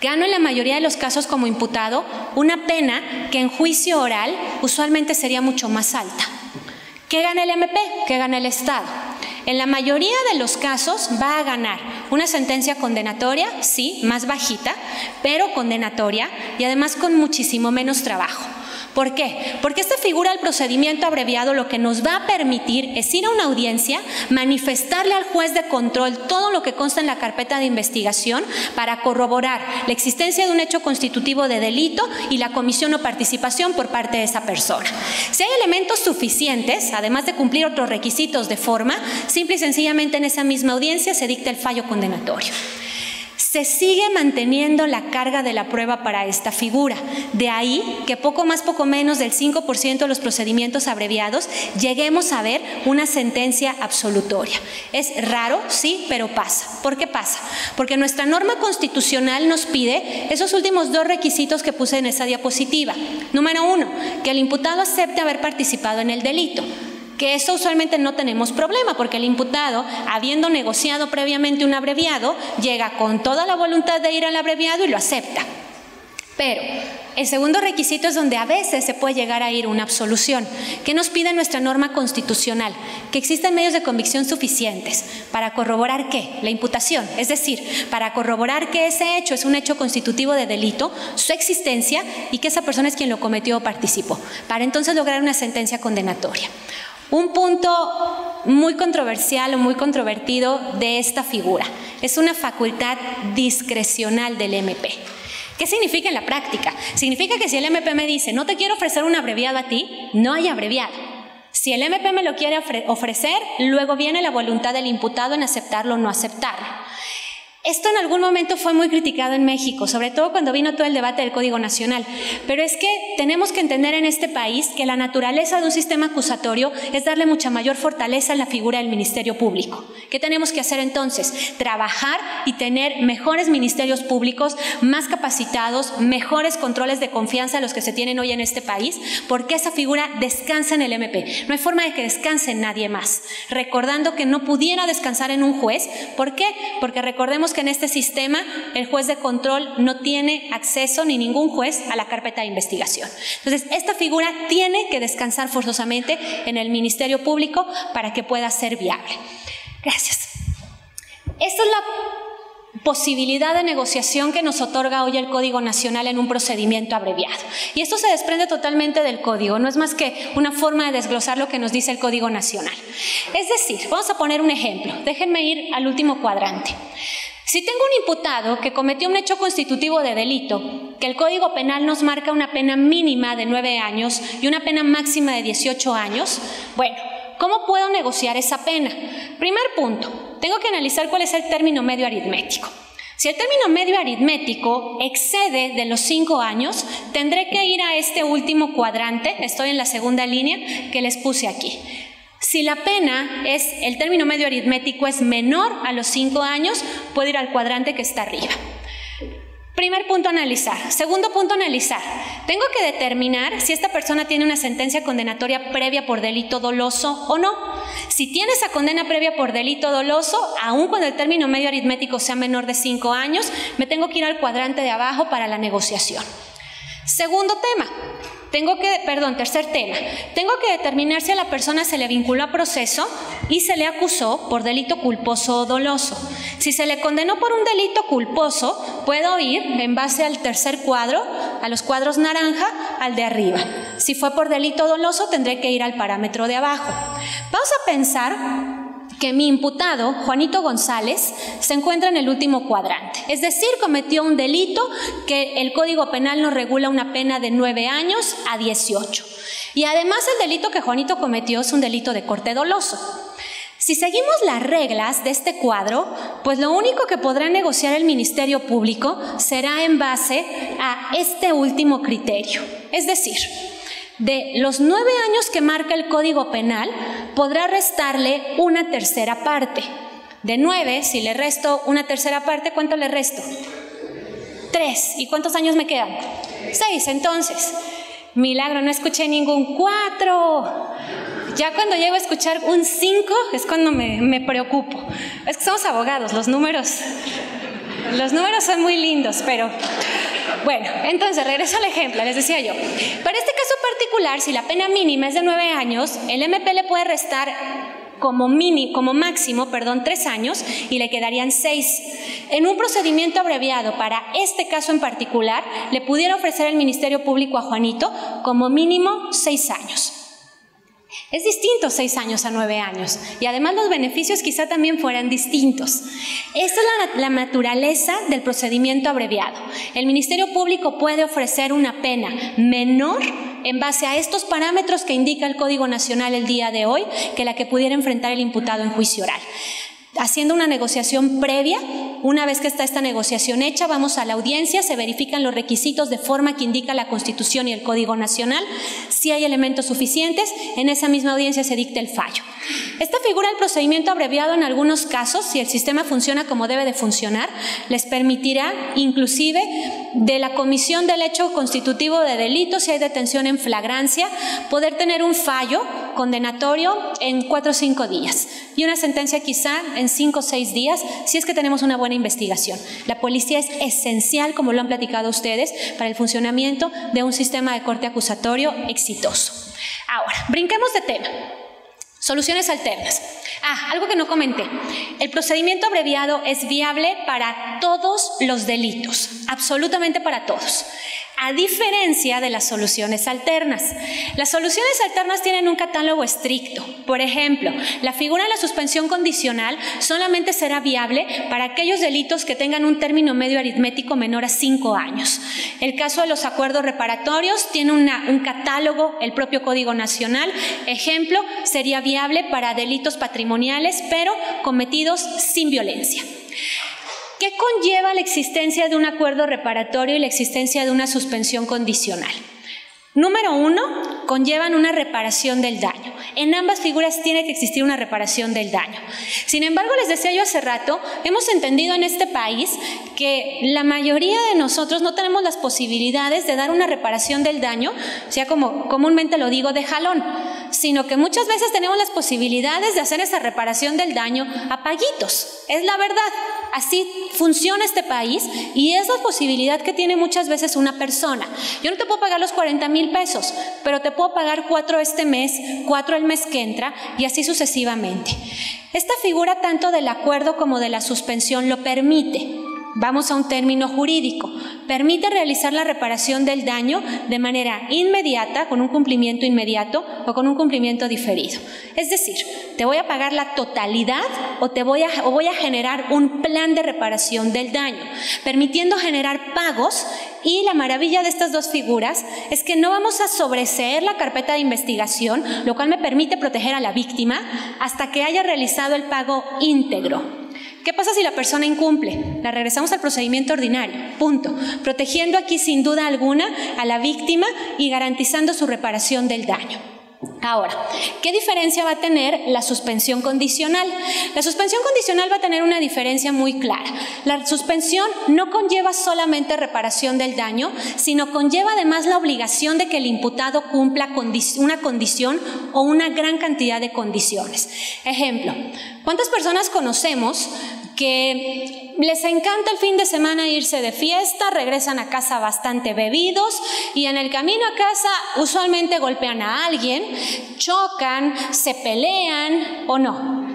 Gano en la mayoría de los casos como imputado una pena que en juicio oral usualmente sería mucho más alta. ¿Qué gana el MP? ¿Qué gana el Estado? En la mayoría de los casos va a ganar una sentencia condenatoria, sí, más bajita, pero condenatoria y además con muchísimo menos trabajo. ¿Por qué? Porque esta figura del procedimiento abreviado lo que nos va a permitir es ir a una audiencia, manifestarle al juez de control todo lo que consta en la carpeta de investigación para corroborar la existencia de un hecho constitutivo de delito y la comisión o participación por parte de esa persona. Si hay elementos suficientes, además de cumplir otros requisitos de forma, simple y sencillamente en esa misma audiencia se dicta el fallo condenatorio. Se sigue manteniendo la carga de la prueba para esta figura. De ahí que poco más, poco menos del 5% de los procedimientos abreviados lleguemos a ver una sentencia absolutoria. Es raro, sí, pero pasa. ¿Por qué pasa? Porque nuestra norma constitucional nos pide esos últimos dos requisitos que puse en esa diapositiva. Número 1, que el imputado acepte haber participado en el delito. Que eso usualmente no tenemos problema, porque el imputado, habiendo negociado previamente un abreviado, llega con toda la voluntad de ir al abreviado y lo acepta. Pero el segundo requisito es donde a veces se puede llegar a ir una absolución. ¿Qué nos pide nuestra norma constitucional? Que existan medios de convicción suficientes para corroborar ¿qué? La imputación, es decir, para corroborar que ese hecho es un hecho constitutivo de delito, su existencia y que esa persona es quien lo cometió o participó, para entonces lograr una sentencia condenatoria. Un punto muy controversial o muy controvertido de esta figura es una facultad discrecional del MP. ¿Qué significa en la práctica? Significa que si el MP me dice, no te quiero ofrecer un abreviado a ti, no hay abreviado. Si el MP me lo quiere ofrecer, luego viene la voluntad del imputado en aceptarlo o no aceptarlo. Esto en algún momento fue muy criticado en México, sobre todo cuando vino todo el debate del Código Nacional. Pero es que tenemos que entender en este país que la naturaleza de un sistema acusatorio es darle mucha mayor fortaleza a la figura del Ministerio Público. ¿Qué tenemos que hacer entonces? Trabajar y tener mejores ministerios públicos, más capacitados, mejores controles de confianza a los que se tienen hoy en este país, porque esa figura descansa en el MP. No hay forma de que descanse en nadie más. Recordando que no pudiera descansar en un juez. ¿Por qué? Porque recordemos que en este sistema el juez de control no tiene acceso, ni ningún juez, a la carpeta de investigación. Entonces, esta figura tiene que descansar forzosamente en el Ministerio Público para que pueda ser viable. Gracias. Esta es la posibilidad de negociación que nos otorga hoy el Código Nacional en un procedimiento abreviado. Y esto se desprende totalmente del Código, no es más que una forma de desglosar lo que nos dice el Código Nacional. Es decir, vamos a poner un ejemplo. Déjenme ir al último cuadrante. Si tengo un imputado que cometió un hecho constitutivo de delito, que el Código Penal nos marca una pena mínima de 9 años y una pena máxima de 18 años, bueno, ¿cómo puedo negociar esa pena? Primer punto, tengo que analizar cuál es el término medio aritmético. Si el término medio aritmético excede de los 5 años, tendré que ir a este último cuadrante, estoy en la segunda línea que les puse aquí. Si la pena el término medio aritmético es menor a los 5 años, puedo ir al cuadrante que está arriba. Primer punto a analizar. Segundo punto a analizar. Tengo que determinar si esta persona tiene una sentencia condenatoria previa por delito doloso o no. Si tiene esa condena previa por delito doloso, aun cuando el término medio aritmético sea menor de 5 años, me tengo que ir al cuadrante de abajo para la negociación. Segundo tema. Tercer tema. Tengo que determinar si a la persona se le vinculó a proceso y se le acusó por delito culposo o doloso. Si se le condenó por un delito culposo, puedo ir en base al tercer cuadro, a los cuadros naranja, al de arriba. Si fue por delito doloso, tendré que ir al parámetro de abajo. Vamos a pensar que mi imputado, Juanito González, se encuentra en el último cuadrante. Es decir, cometió un delito que el Código Penal nos regula una pena de 9 años a 18. Y además el delito que Juanito cometió es un delito de corte doloso. Si seguimos las reglas de este cuadro, pues lo único que podrá negociar el Ministerio Público será en base a este último criterio. Es decir, de los 9 años que marca el Código Penal, podrá restarle una tercera parte. De 9, si le resto una tercera parte, ¿cuánto le resto? 3. ¿Y cuántos años me quedan? 6. Entonces, milagro, no escuché ningún 4. Ya cuando llego a escuchar un 5 es cuando me preocupo. Es que somos abogados, los números son muy lindos, pero... Bueno, entonces regreso al ejemplo, les decía yo. Para este caso particular, si la pena mínima es de 9 años, el MP le puede restar como máximo 3 años y le quedarían 6. En un procedimiento abreviado para este caso en particular, le pudiera ofrecer el Ministerio Público a Juanito como mínimo 6 años. Es distinto 6 años a 9 años y además los beneficios quizá también fueran distintos. Esta es la naturaleza del procedimiento abreviado. El Ministerio Público puede ofrecer una pena menor en base a estos parámetros que indica el Código Nacional el día de hoy que la que pudiera enfrentar el imputado en juicio oral. Haciendo una negociación previa, una vez que está esta negociación hecha, vamos a la audiencia, se verifican los requisitos de forma que indica la Constitución y el Código Nacional. Si hay elementos suficientes, en esa misma audiencia se dicta el fallo. Esta figura del procedimiento abreviado en algunos casos, si el sistema funciona como debe de funcionar, les permitirá inclusive de la comisión del hecho constitutivo de delito, si hay detención en flagrancia, poder tener un fallo condenatorio en 4 o 5 días y una sentencia quizá en 5 o 6 días si es que tenemos una buena investigación. La policía es esencial, como lo han platicado ustedes, para el funcionamiento de un sistema de corte acusatorio exitoso. Ahora, brinquemos de tema. Soluciones alternas. Algo que no comenté. El procedimiento abreviado es viable para todos los delitos, absolutamente para todos. A diferencia de las soluciones alternas. Las soluciones alternas tienen un catálogo estricto. Por ejemplo, la figura de la suspensión condicional solamente será viable para aquellos delitos que tengan un término medio aritmético menor a 5 años. El caso de los acuerdos reparatorios tiene un catálogo, el propio Código Nacional. Ejemplo, sería viable para delitos patrimoniales, pero cometidos sin violencia. ¿Qué conlleva la existencia de un acuerdo reparatorio y la existencia de una suspensión condicional? Número 1, conllevan una reparación del daño. En ambas figuras tiene que existir una reparación del daño. Sin embargo, les decía yo hace rato, hemos entendido en este país que la mayoría de nosotros no tenemos las posibilidades de dar una reparación del daño, o sea, como comúnmente lo digo, de jalón, sino que muchas veces tenemos las posibilidades de hacer esa reparación del daño a paguitos. Es la verdad. Así funciona este país y es la posibilidad que tiene muchas veces una persona. Yo no te puedo pagar los 40,000 pesos, pero te puedo pagar 4 este mes, 4 el mes que entra y así sucesivamente. Esta figura tanto del acuerdo como de la suspensión lo permite. Vamos a un término jurídico. Permite realizar la reparación del daño de manera inmediata, con un cumplimiento inmediato o con un cumplimiento diferido. Es decir, te voy a pagar la totalidad o voy a generar un plan de reparación del daño, permitiendo generar pagos. Y la maravilla de estas dos figuras es que no vamos a sobreseer la carpeta de investigación, lo cual me permite proteger a la víctima hasta que haya realizado el pago íntegro. ¿Qué pasa si la persona incumple? La regresamos al procedimiento ordinario, punto. Protegiendo aquí sin duda alguna a la víctima y garantizando su reparación del daño. Ahora, ¿qué diferencia va a tener la suspensión condicional? La suspensión condicional va a tener una diferencia muy clara. La suspensión no conlleva solamente reparación del daño, sino conlleva además la obligación de que el imputado cumpla una condición o una gran cantidad de condiciones. Ejemplo, ¿cuántas personas conocemos que les encanta el fin de semana irse de fiesta, regresan a casa bastante bebidos y en el camino a casa usualmente golpean a alguien, chocan, se pelean o no?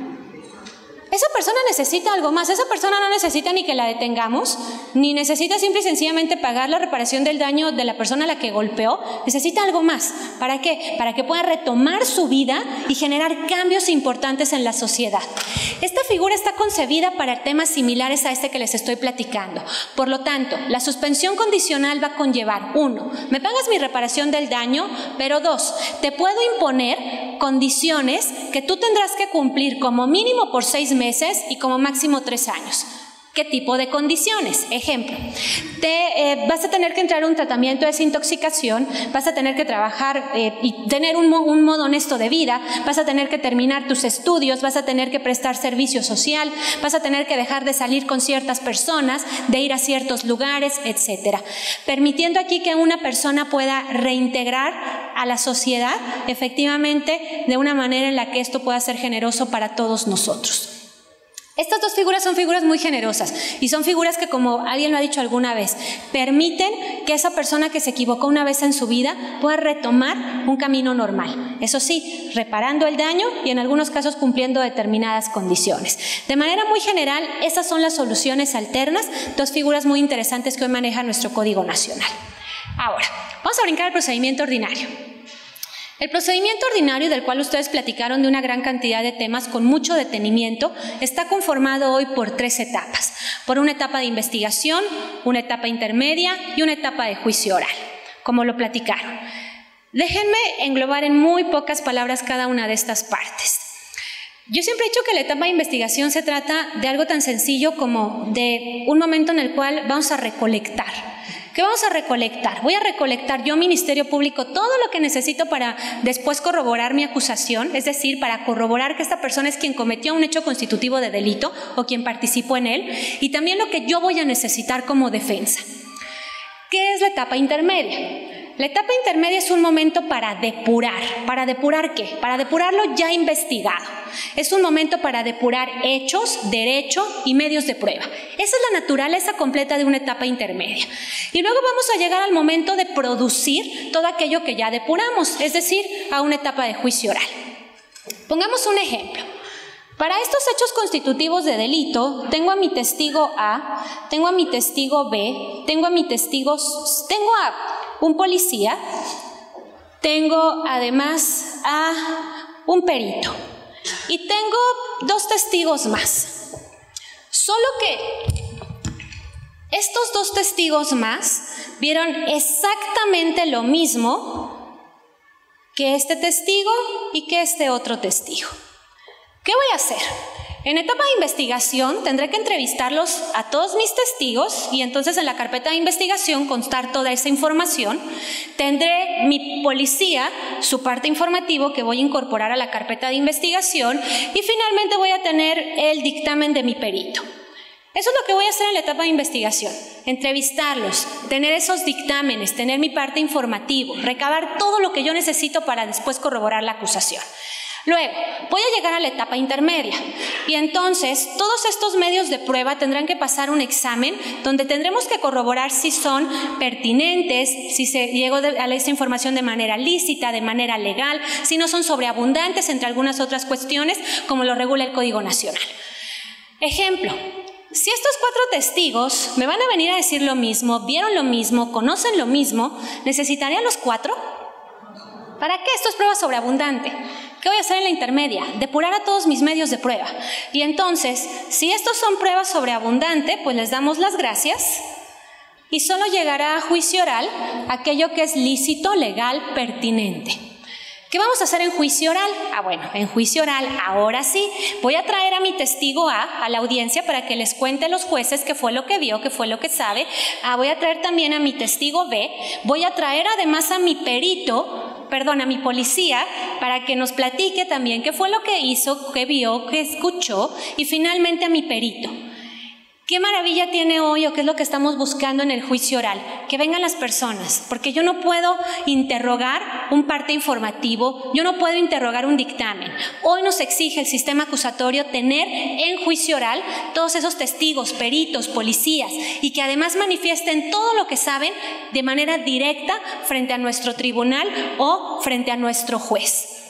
Esa persona necesita algo más. Esa persona no necesita ni que la detengamos, ni necesita simple y sencillamente pagar la reparación del daño de la persona a la que golpeó. Necesita algo más. ¿Para qué? Para que pueda retomar su vida y generar cambios importantes en la sociedad. Esta figura está concebida para temas similares a este que les estoy platicando. Por lo tanto, la suspensión condicional va a conllevar, 1, me pagas mi reparación del daño, pero 2, te puedo imponer condiciones que tú tendrás que cumplir como mínimo por 6 meses y como máximo 3 años. ¿Qué tipo de condiciones? Ejemplo, vas a tener que entrar a un tratamiento de desintoxicación, vas a tener que trabajar y tener un modo honesto de vida, vas a tener que terminar tus estudios, vas a tener que prestar servicio social, vas a tener que dejar de salir con ciertas personas, de ir a ciertos lugares, etcétera. Permitiendo aquí que una persona pueda reintegrar a la sociedad efectivamente de una manera en la que esto pueda ser generoso para todos nosotros. Estas dos figuras son figuras muy generosas y son figuras que, como alguien lo ha dicho alguna vez, permiten que esa persona que se equivocó una vez en su vida pueda retomar un camino normal. Eso sí, reparando el daño y en algunos casos cumpliendo determinadas condiciones. De manera muy general, esas son las soluciones alternas, dos figuras muy interesantes que hoy maneja nuestro Código Nacional. Ahora, vamos a brincar al procedimiento ordinario. El procedimiento ordinario, del cual ustedes platicaron de una gran cantidad de temas con mucho detenimiento, está conformado hoy por 3 etapas. Por una etapa de investigación, una etapa intermedia y una etapa de juicio oral, como lo platicaron. Déjenme englobar en muy pocas palabras cada una de estas partes. Yo siempre he dicho que la etapa de investigación se trata de algo tan sencillo como de un momento en el cual vamos a recolectar. ¿Qué vamos a recolectar? Voy a recolectar yo, Ministerio Público, todo lo que necesito para después corroborar mi acusación, es decir, para corroborar que esta persona es quien cometió un hecho constitutivo de delito o quien participó en él, y también lo que yo voy a necesitar como defensa. ¿Qué es la etapa intermedia? La etapa intermedia es un momento para depurar. ¿Para depurar qué? Para depurar lo ya investigado. Es un momento para depurar hechos, derecho y medios de prueba. Esa es la naturaleza completa de una etapa intermedia. Y luego vamos a llegar al momento de producir todo aquello que ya depuramos, es decir, a una etapa de juicio oral. Pongamos un ejemplo. Para estos hechos constitutivos de delito, tengo a mi testigo A, tengo a mi testigo B, tengo a un policía, tengo además a un perito y tengo 2 testigos más. Solo que estos 2 testigos más vieron exactamente lo mismo que este testigo y que este otro testigo. ¿Qué voy a hacer? En etapa de investigación tendré que entrevistarlos a todos mis testigos y entonces en la carpeta de investigación constar toda esa información. Tendré mi policía, su parte informativo que voy a incorporar a la carpeta de investigación y finalmente voy a tener el dictamen de mi perito. Eso es lo que voy a hacer en la etapa de investigación, entrevistarlos, tener esos dictámenes, tener mi parte informativa, recabar todo lo que yo necesito para después corroborar la acusación. Luego, voy a llegar a la etapa intermedia y entonces todos estos medios de prueba tendrán que pasar un examen donde tendremos que corroborar si son pertinentes, si se llegó a esta información de manera lícita, de manera legal, si no son sobreabundantes, entre algunas otras cuestiones, como lo regula el Código Nacional. Ejemplo, si estos 4 testigos me van a venir a decir lo mismo, vieron lo mismo, conocen lo mismo, ¿necesitaré a los 4? ¿Para qué? Esto es prueba sobreabundante. ¿Qué voy a hacer en la intermedia? Depurar a todos mis medios de prueba. Y entonces, si estos son pruebas sobreabundantes, pues les damos las gracias y solo llegará a juicio oral aquello que es lícito, legal, pertinente. ¿Qué vamos a hacer en juicio oral? Bueno, en juicio oral, ahora sí, voy a traer a mi testigo A la audiencia para que les cuente a los jueces qué fue lo que vio, qué fue lo que sabe. Voy a traer también a mi testigo B, voy a traer además a mi perito, a mi policía, para que nos platique también qué fue lo que hizo, qué vio, qué escuchó, y finalmente a mi perito. ¿Qué maravilla tiene hoy o qué es lo que estamos buscando en el juicio oral? Que vengan las personas, porque yo no puedo interrogar un parte informativo, yo no puedo interrogar un dictamen. Hoy nos exige el sistema acusatorio tener en juicio oral todos esos testigos, peritos, policías, y que además manifiesten todo lo que saben de manera directa frente a nuestro tribunal o frente a nuestro juez.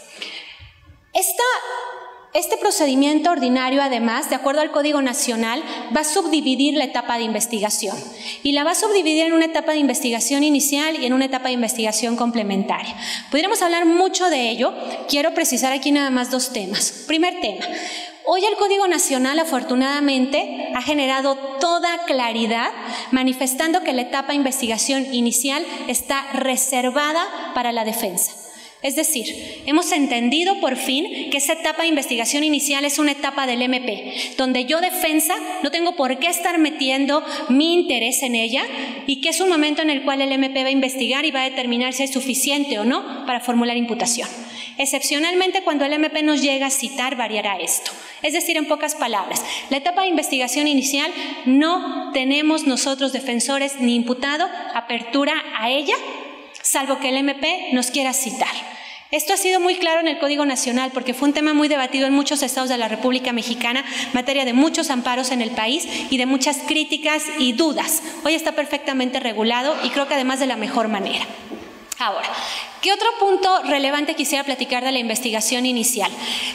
Este procedimiento ordinario, además, de acuerdo al Código Nacional, va a subdividir la etapa de investigación y la va a subdividir en una etapa de investigación inicial y en una etapa de investigación complementaria. Pudiéramos hablar mucho de ello, quiero precisar aquí nada más dos temas. Primer tema, hoy el Código Nacional afortunadamente ha generado toda claridad manifestando que la etapa de investigación inicial está reservada para la defensa. Es decir, hemos entendido por fin que esa etapa de investigación inicial es una etapa del MP, donde yo defensa no tengo por qué estar metiendo mi interés en ella y que es un momento en el cual el MP va a investigar y va a determinar si es suficiente o no para formular imputación. Excepcionalmente, cuando el MP nos llega a citar, variará esto. Es decir, en pocas palabras, la etapa de investigación inicial no tenemos nosotros defensores ni imputado apertura a ella, salvo que el MP nos quiera citar. Esto ha sido muy claro en el Código Nacional porque fue un tema muy debatido en muchos estados de la República Mexicana, materia de muchos amparos en el país y de muchas críticas y dudas. Hoy está perfectamente regulado y creo que además de la mejor manera. Ahora, ¿qué otro punto relevante quisiera platicar de la investigación inicial?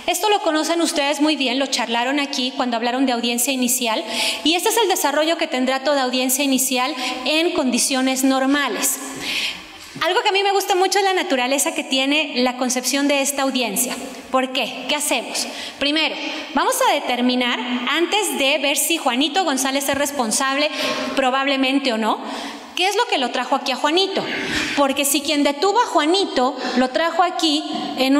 Esto lo conocen ustedes muy bien, lo charlaron aquí cuando hablaron de audiencia inicial, y este es el desarrollo que tendrá toda audiencia inicial en condiciones normales. Algo que a mí me gusta mucho es la naturaleza que tiene la concepción de esta audiencia. ¿Por qué? ¿Qué hacemos? Primero, vamos a determinar, antes de ver si Juanito González es responsable, probablemente o no, ¿qué es lo que lo trajo aquí a Juanito? Porque si quien detuvo a Juanito lo trajo aquí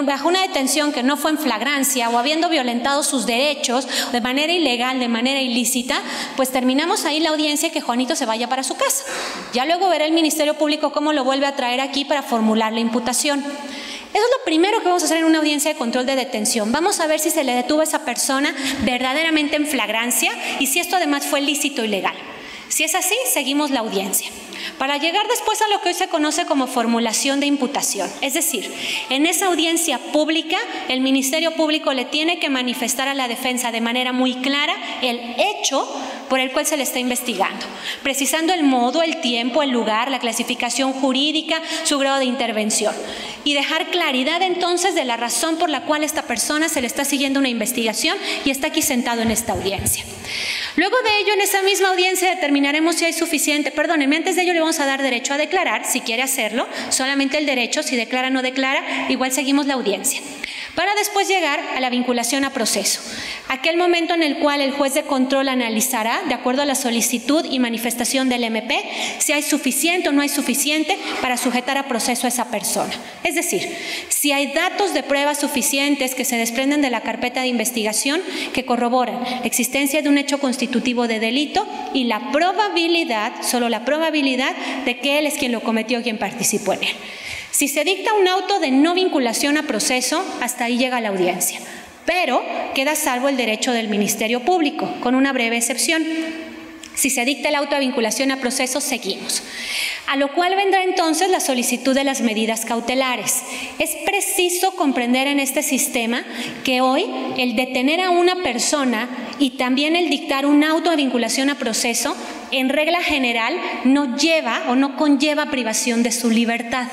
bajo una detención que no fue en flagrancia o habiendo violentado sus derechos de manera ilegal, de manera ilícita, pues terminamos ahí la audiencia y que Juanito se vaya para su casa. Ya luego verá el Ministerio Público cómo lo vuelve a traer aquí para formular la imputación. Eso es lo primero que vamos a hacer en una audiencia de control de detención. Vamos a ver si se le detuvo a esa persona verdaderamente en flagrancia y si esto además fue lícito y legal. Si es así, seguimos la audiencia. Para llegar después a lo que hoy se conoce como formulación de imputación. Es decir, en esa audiencia pública, el Ministerio Público le tiene que manifestar a la defensa de manera muy clara el hecho por el cual se le está investigando, precisando el modo, el tiempo, el lugar, la clasificación jurídica, su grado de intervención. Y dejar claridad entonces de la razón por la cual esta persona se le está siguiendo una investigación y está aquí sentado en esta audiencia. Luego de ello, en esa misma audiencia determinaremos si hay suficiente, perdónenme, antes de ello le vamos a dar derecho a declarar, si quiere hacerlo, solamente el derecho, si declara o no declara, igual seguimos la audiencia. Para después llegar a la vinculación a proceso, aquel momento en el cual el juez de control analizará, de acuerdo a la solicitud y manifestación del MP, si hay suficiente o no hay suficiente para sujetar a proceso a esa persona. Es decir, si hay datos de pruebas suficientes que se desprenden de la carpeta de investigación que corroboran la existencia de un hecho constitutivo de delito y la probabilidad, solo la probabilidad de que él es quien lo cometió o quien participó en él. Si se dicta un auto de no vinculación a proceso, hasta ahí llega la audiencia, pero queda salvo el derecho del Ministerio Público, con una breve excepción. Si se dicta el auto de vinculación a proceso, seguimos. A lo cual vendrá entonces la solicitud de las medidas cautelares. Es preciso comprender en este sistema que hoy el detener a una persona y también el dictar un auto de vinculación a proceso, en regla general, no lleva o no conlleva privación de su libertad.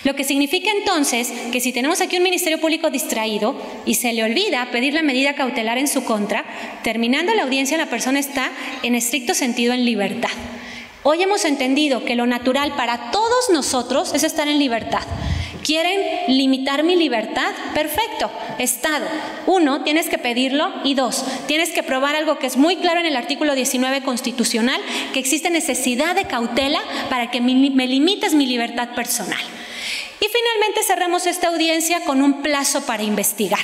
Lo que significa entonces que si tenemos aquí un Ministerio Público distraído y se le olvida pedir la medida cautelar en su contra, terminando la audiencia la persona está en estricto sentido en libertad. Hoy hemos entendido que lo natural para todos nosotros es estar en libertad. ¿Quieren limitar mi libertad? Perfecto. Estado. 1, tienes que pedirlo, y 2, tienes que probar algo que es muy claro en el artículo 19 constitucional, que existe necesidad de cautela para que me limites mi libertad personal. Y finalmente cerramos esta audiencia con un plazo para investigar.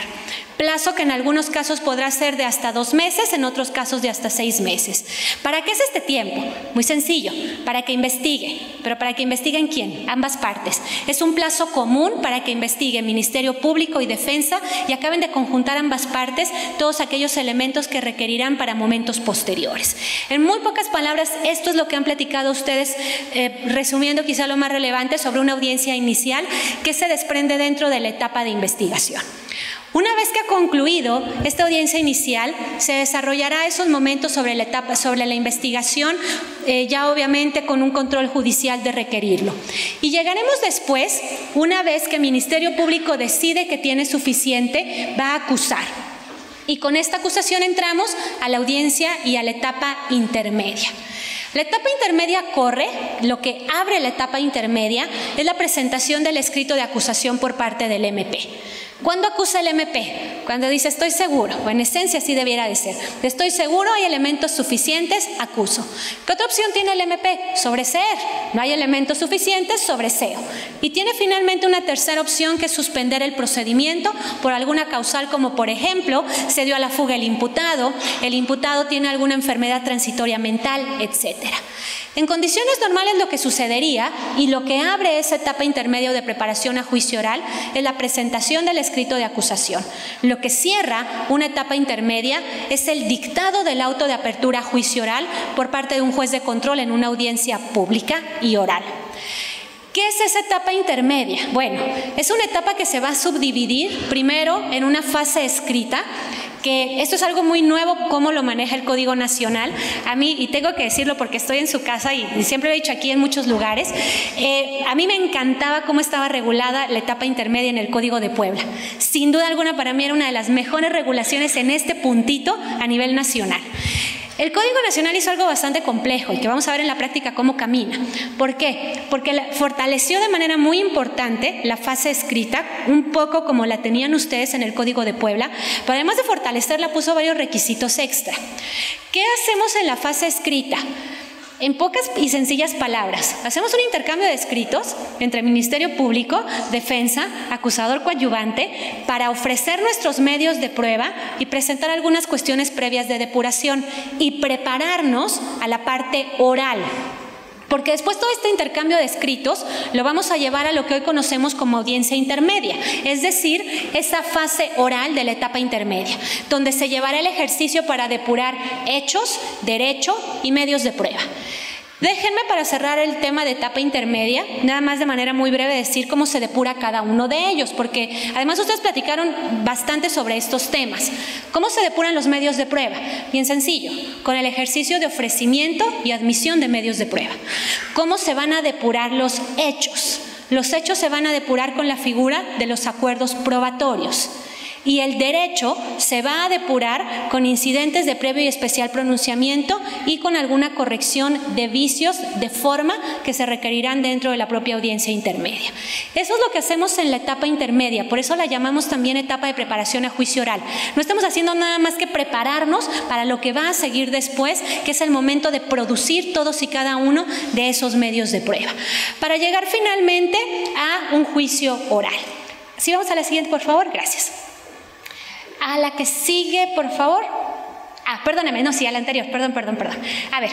Plazo que en algunos casos podrá ser de hasta 2 meses, en otros casos de hasta 6 meses. ¿Para qué es este tiempo? Muy sencillo, para que investigue. ¿Pero para que investiguen quién? Ambas partes. Es un plazo común para que investigue Ministerio Público y Defensa y acaben de conjuntar ambas partes todos aquellos elementos que requerirán para momentos posteriores. En muy pocas palabras, esto es lo que han platicado ustedes, resumiendo quizá lo más relevante sobre una audiencia inicial que se desprende dentro de la etapa de investigación. Una vez que ha concluido esta audiencia inicial, se desarrollará esos momentos sobre la investigación, ya obviamente con un control judicial de requerirlo. Y llegaremos después, una vez que el Ministerio Público decide que tiene suficiente, va a acusar. Y con esta acusación entramos a la audiencia y a la etapa intermedia. La etapa intermedia corre, lo que abre la etapa intermedia es la presentación del escrito de acusación por parte del MP. ¿Cuándo acusa el MP? Cuando dice estoy seguro, o en esencia así debiera de ser. Estoy seguro, hay elementos suficientes, acuso. ¿Qué otra opción tiene el MP? Sobreseer. No hay elementos suficientes, sobreseo. Y tiene finalmente una tercera opción que es suspender el procedimiento por alguna causal, como por ejemplo, se dio a la fuga el imputado tiene alguna enfermedad transitoria mental, etcétera. En condiciones normales lo que sucedería y lo que abre esa etapa intermedia de preparación a juicio oral es la presentación del escrito de acusación. Lo que cierra una etapa intermedia es el dictado del auto de apertura a juicio oral por parte de un juez de control en una audiencia pública y oral. ¿Qué es esa etapa intermedia? Bueno, es una etapa que se va a subdividir primero en una fase escrita, que esto es algo muy nuevo, cómo lo maneja el Código Nacional. A mí, y tengo que decirlo porque estoy en su casa y siempre lo he dicho aquí en muchos lugares, a mí me encantaba cómo estaba regulada la etapa intermedia en el Código de Puebla. Sin duda alguna, para mí era una de las mejores regulaciones en este puntito a nivel nacional. El Código Nacional hizo algo bastante complejo y que vamos a ver en la práctica cómo camina. ¿Por qué? Porque fortaleció de manera muy importante la fase escrita, un poco como la tenían ustedes en el Código de Puebla, pero además de fortalecerla puso varios requisitos extra. ¿Qué hacemos en la fase escrita? En pocas y sencillas palabras, hacemos un intercambio de escritos entre Ministerio Público, Defensa, acusador coadyuvante, para ofrecer nuestros medios de prueba y presentar algunas cuestiones previas de depuración y prepararnos a la parte oral. Porque después todo este intercambio de escritos lo vamos a llevar a lo que hoy conocemos como audiencia intermedia, es decir, esa fase oral de la etapa intermedia, donde se llevará el ejercicio para depurar hechos, derecho y medios de prueba. Déjenme, para cerrar el tema de etapa intermedia, nada más de manera muy breve decir cómo se depura cada uno de ellos, porque además ustedes platicaron bastante sobre estos temas. ¿Cómo se depuran los medios de prueba? Bien sencillo, con el ejercicio de ofrecimiento y admisión de medios de prueba. ¿Cómo se van a depurar los hechos? Los hechos se van a depurar con la figura de los acuerdos probatorios. Y el derecho se va a depurar con incidentes de previo y especial pronunciamiento y con alguna corrección de vicios de forma que se requerirán dentro de la propia audiencia intermedia. Eso es lo que hacemos en la etapa intermedia, por eso la llamamos también etapa de preparación a juicio oral. No estamos haciendo nada más que prepararnos para lo que va a seguir después, que es el momento de producir todos y cada uno de esos medios de prueba, para llegar finalmente a un juicio oral. Si vamos a la siguiente, por favor, gracias. A la que sigue, por favor. Perdóname, no, sí, a la anterior, perdón. A ver,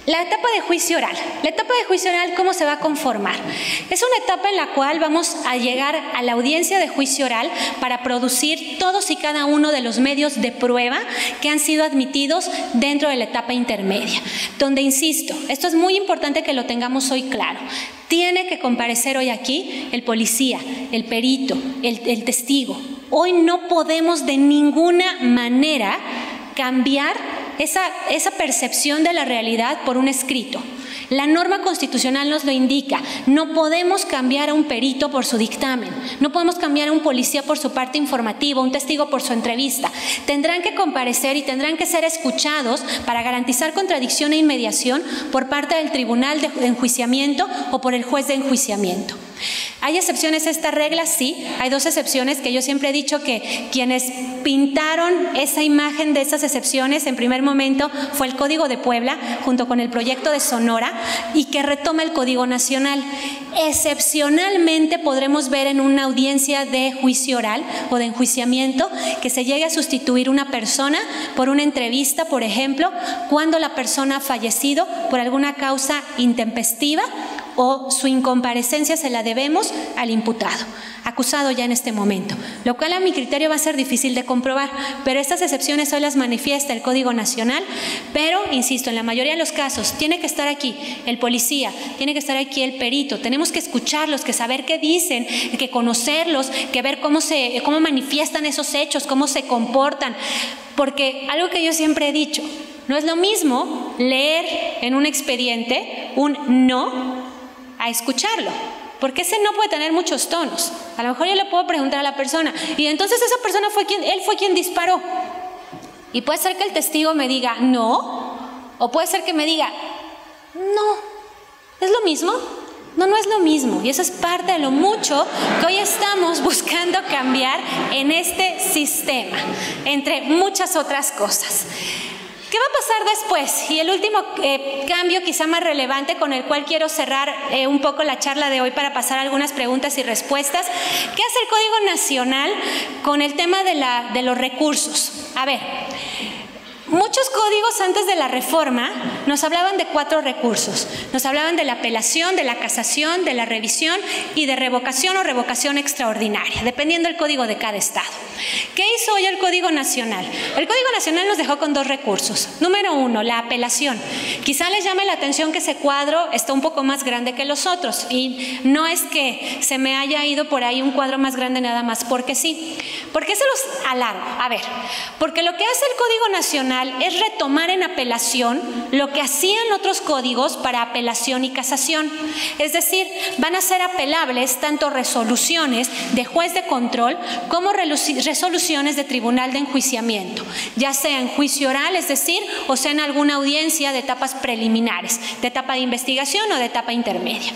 la etapa de juicio oral. La etapa de juicio oral, ¿cómo se va a conformar? Es una etapa en la cual vamos a llegar a la audiencia de juicio oral para producir todos y cada uno de los medios de prueba que han sido admitidos dentro de la etapa intermedia. Donde, insisto, esto es muy importante que lo tengamos hoy claro. Tiene que comparecer hoy aquí el policía, el perito, el testigo. Hoy no podemos de ninguna manera cambiar esa percepción de la realidad por un escrito. La norma constitucional nos lo indica. No podemos cambiar a un perito por su dictamen. No podemos cambiar a un policía por su parte informativa, un testigo por su entrevista. Tendrán que comparecer y tendrán que ser escuchados para garantizar contradicción e inmediación por parte del tribunal de enjuiciamiento o por el juez de enjuiciamiento. ¿Hay excepciones a esta regla? Sí, hay dos excepciones que yo siempre he dicho que quienes pintaron esa imagen de esas excepciones en primer momento fue el Código de Puebla junto con el proyecto de Sonora y que retoma el Código Nacional. Excepcionalmente podremos ver en una audiencia de juicio oral o de enjuiciamiento que se llegue a sustituir una persona por una entrevista, por ejemplo, cuando la persona ha fallecido por alguna causa intempestiva o su incomparecencia se la debemos al imputado, acusado ya en este momento, lo cual a mi criterio va a ser difícil de comprobar, pero estas excepciones hoy las manifiesta el Código Nacional, pero, insisto, en la mayoría de los casos tiene que estar aquí el policía, tiene que estar aquí el perito, tenemos que escucharlos, que saber qué dicen, que conocerlos, que ver cómo manifiestan esos hechos, cómo se comportan, porque algo que yo siempre he dicho, no es lo mismo leer en un expediente un no a escucharlo, porque ese no puede tener muchos tonos. A lo mejor yo le puedo preguntar a la persona, y entonces esa persona él fue quien disparó. Y puede ser que el testigo me diga no, o puede ser que me diga no. ¿Es lo mismo? No, no es lo mismo. Y eso es parte de lo mucho que hoy estamos buscando cambiar en este sistema, entre muchas otras cosas. ¿Qué va a pasar después? Y el último cambio quizá más relevante con el cual quiero cerrar un poco la charla de hoy para pasar a algunas preguntas y respuestas. ¿Qué hace el Código Nacional con el tema de los recursos? A ver, muchos códigos antes de la reforma nos hablaban de 4 recursos. Nos hablaban de la apelación, de la casación, de la revisión y de revocación o revocación extraordinaria, dependiendo del código de cada estado. ¿Qué hizo hoy el Código Nacional? El Código Nacional nos dejó con 2 recursos. Número 1, la apelación. Quizá les llame la atención que ese cuadro está un poco más grande que los otros y no es que se me haya ido por ahí un cuadro más grande nada más porque sí. ¿Por qué se los alargo? A ver, porque lo que hace el Código Nacional es retomar en apelación lo que hacían otros códigos para apelación y casación. Es decir, van a ser apelables tanto resoluciones de juez de control como resoluciones de tribunal de enjuiciamiento, ya sea en juicio oral, es decir, o sea en alguna audiencia de etapas preliminares, de etapa de investigación o de etapa intermedia.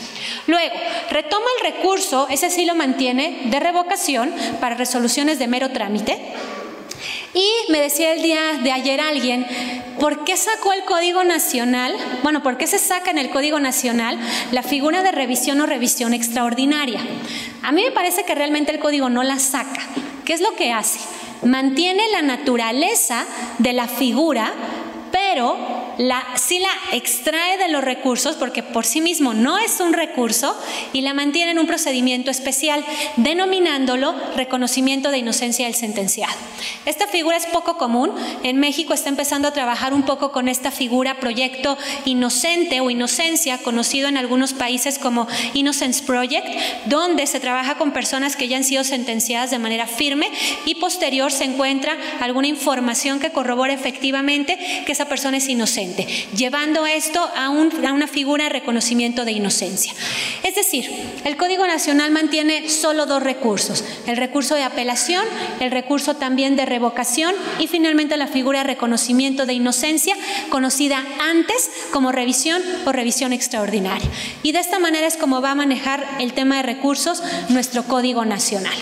Luego, retoma el recurso, ese sí lo mantiene, de revocación para resoluciones de mero trámite. Y me decía el día de ayer alguien, ¿por qué sacó el Código Nacional? Bueno, ¿por qué se saca en el Código Nacional la figura de revisión o revisión extraordinaria? A mí me parece que realmente el Código no la saca. ¿Qué es lo que hace? Mantiene la naturaleza de la figura, pero sí la extrae de los recursos porque por sí mismo no es un recurso y la mantiene en un procedimiento especial denominándolo reconocimiento de inocencia del sentenciado. Esta figura es poco común. En México está empezando a trabajar un poco con esta figura, proyecto inocente o inocencia, conocido en algunos países como Innocence Project, donde se trabaja con personas que ya han sido sentenciadas de manera firme y posterior se encuentra alguna información que corrobore efectivamente que esa persona es inocente, llevando esto a una figura de reconocimiento de inocencia. Es decir, el Código Nacional mantiene solo 2 recursos, el recurso de apelación, el recurso también de revocación y finalmente la figura de reconocimiento de inocencia, conocida antes como revisión o revisión extraordinaria. Y de esta manera es como va a manejar el tema de recursos nuestro Código Nacional.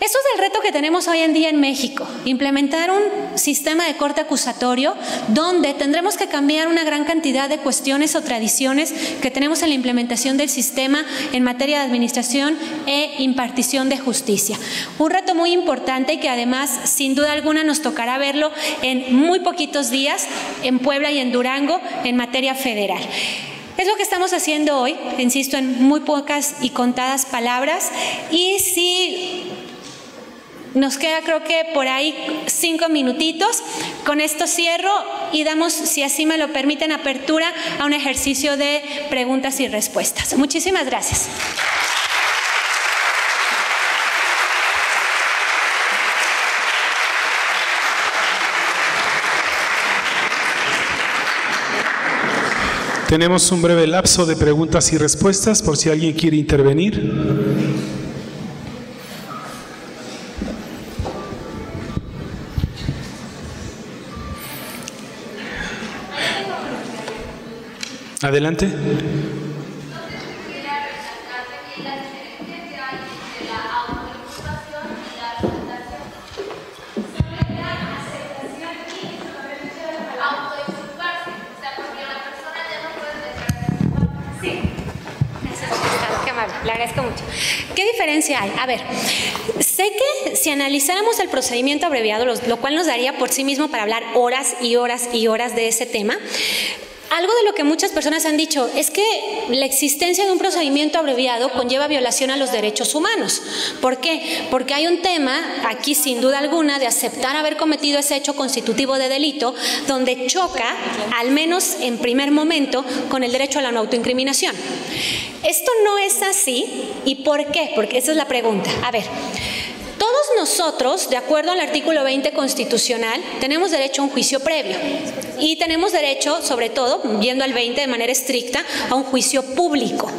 Eso es el reto que tenemos hoy en día en México, implementar un sistema de corte acusatorio donde tendremos que cambiar una gran cantidad de cuestiones o tradiciones que tenemos en la implementación del sistema en materia de administración e impartición de justicia. Un reto muy importante y que además sin duda alguna nos tocará verlo en muy poquitos días en Puebla y en Durango en materia federal. Es lo que estamos haciendo hoy, insisto, en muy pocas y contadas palabras, y si nos queda creo que por ahí 5 minutitos. Con esto cierro y damos, si así me lo permiten, apertura a un ejercicio de preguntas y respuestas. Muchísimas gracias. Tenemos un breve lapso de preguntas y respuestas por si alguien quiere intervenir. Adelante. Quisiera resaltar que la agradezco mucho. ¿Qué diferencia hay? A ver, sé que si analizáramos el procedimiento abreviado, lo cual nos daría por sí mismo para hablar horas y horas y horas de ese tema, algo de lo que muchas personas han dicho es que la existencia de un procedimiento abreviado conlleva violación a los derechos humanos. ¿Por qué? Porque hay un tema aquí sin duda alguna de aceptar haber cometido ese hecho constitutivo de delito donde choca, al menos en primer momento, con el derecho a la no autoincriminación. Esto no es así. ¿Y por qué? Porque esa es la pregunta. A ver, todos nosotros, de acuerdo al artículo 20 constitucional, tenemos derecho a un juicio previo y tenemos derecho, sobre todo, yendo al 20 de manera estricta, a un juicio público.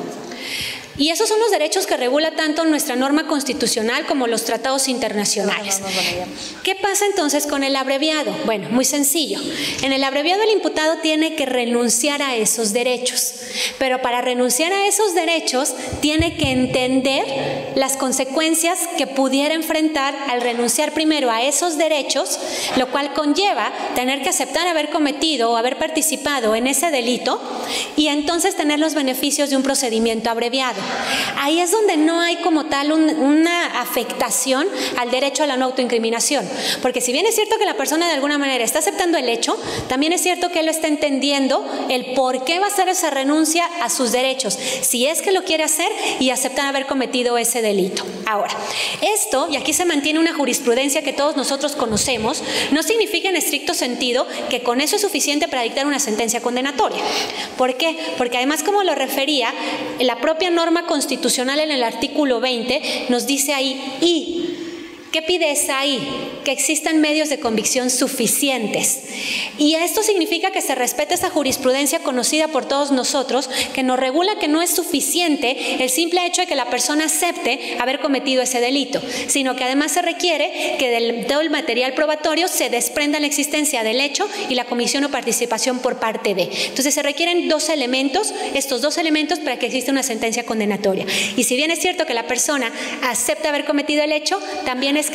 Y esos son los derechos que regula tanto nuestra norma constitucional como los tratados internacionales. ¿Qué pasa entonces con el abreviado? Bueno, muy sencillo. En el abreviado el imputado tiene que renunciar a esos derechos, pero para renunciar a esos derechos tiene que entender las consecuencias que pudiera enfrentar al renunciar primero a esos derechos, lo cual conlleva tener que aceptar haber cometido o haber participado en ese delito y entonces tener los beneficios de un procedimiento abreviado. Ahí es donde no hay como tal una afectación al derecho a la no autoincriminación, porque si bien es cierto que la persona de alguna manera está aceptando el hecho, también es cierto que él está entendiendo el por qué va a hacer esa renuncia a sus derechos, si es que lo quiere hacer y aceptar haber cometido ese delito. Ahora, esto, y aquí se mantiene una jurisprudencia que todos nosotros conocemos, no significa en estricto sentido que con eso es suficiente para dictar una sentencia condenatoria. ¿Por qué? Porque además, como lo refería, la propia norma constitucional en el artículo 20 nos dice ahí, ¿y qué pide esa ahí? Que existan medios de convicción suficientes. Y esto significa que se respete esa jurisprudencia conocida por todos nosotros, que nos regula que no es suficiente el simple hecho de que la persona acepte haber cometido ese delito, sino que además se requiere que de todo el material probatorio se desprenda la existencia del hecho y la comisión o participación por parte de. Entonces se requieren dos elementos, estos dos elementos para que exista una sentencia condenatoria. Y si bien es cierto que la persona acepta haber cometido el hecho, también es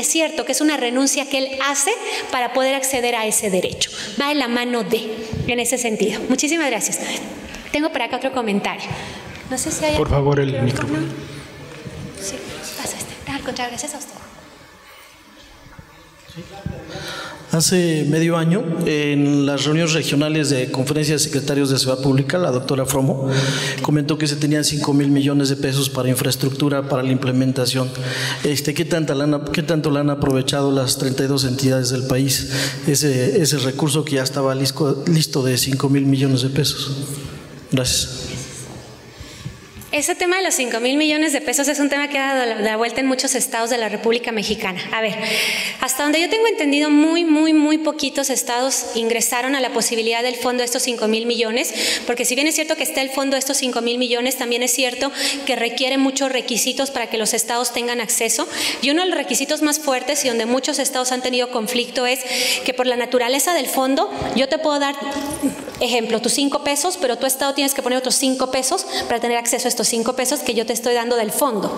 cierto que es una renuncia que él hace para poder acceder a ese derecho. Va de la mano de, en ese sentido. Muchísimas gracias. Tengo por acá otro comentario. No sé si hay... Por favor, el micrófono. Sí, pasa al contrario, gracias a usted. Hace medio año, en las reuniones regionales de conferencia de secretarios de Seguridad Pública, la doctora Fromo comentó que se tenían 5,000 millones de pesos para infraestructura, para la implementación. ¿Qué tanto la han aprovechado las 32 entidades del país? Ese recurso que ya estaba listo de 5,000 millones de pesos. Gracias. Ese tema de los 5,000 millones de pesos es un tema que ha dado la vuelta en muchos estados de la República Mexicana. A ver, hasta donde yo tengo entendido, muy poquitos estados ingresaron a la posibilidad del fondo de estos 5,000 millones, porque si bien es cierto que está el fondo de estos 5,000 millones, también es cierto que requiere muchos requisitos para que los estados tengan acceso. Y uno de los requisitos más fuertes y donde muchos estados han tenido conflicto es que por la naturaleza del fondo, yo te puedo dar, ejemplo, tus 5 pesos, pero tu estado tienes que poner otros 5 pesos para tener acceso a estos 5 pesos que yo te estoy dando del fondo.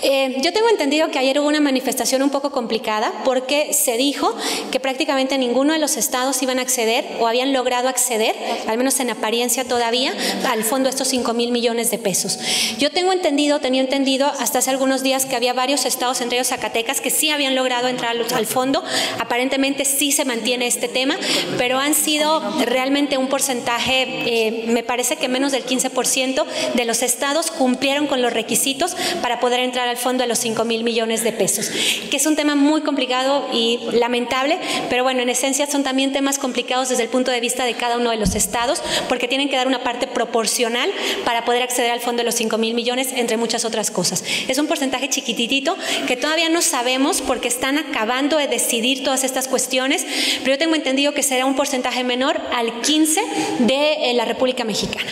Yo tengo entendido que ayer hubo una manifestación un poco complicada porque se dijo que prácticamente ninguno de los estados iban a acceder o habían logrado acceder, al menos en apariencia todavía, al fondo de estos 5,000 millones de pesos. Yo tenía entendido hasta hace algunos días que había varios estados, entre ellos Zacatecas, que sí habían logrado entrar al fondo. Aparentemente sí se mantiene este tema, pero han sido realmente un porcentaje, me parece que menos del 15% de los estados cumplieron con los requisitos para poder entrar al fondo de los 5,000 millones de pesos, que es un tema muy complicado y lamentable, pero bueno, en esencia son también temas complicados desde el punto de vista de cada uno de los estados, porque tienen que dar una parte proporcional para poder acceder al fondo de los 5,000 millones, entre muchas otras cosas. Es un porcentaje chiquititito que todavía no sabemos porque están acabando de decidir todas estas cuestiones, pero yo tengo entendido que será un porcentaje menor al 15% de la República Mexicana.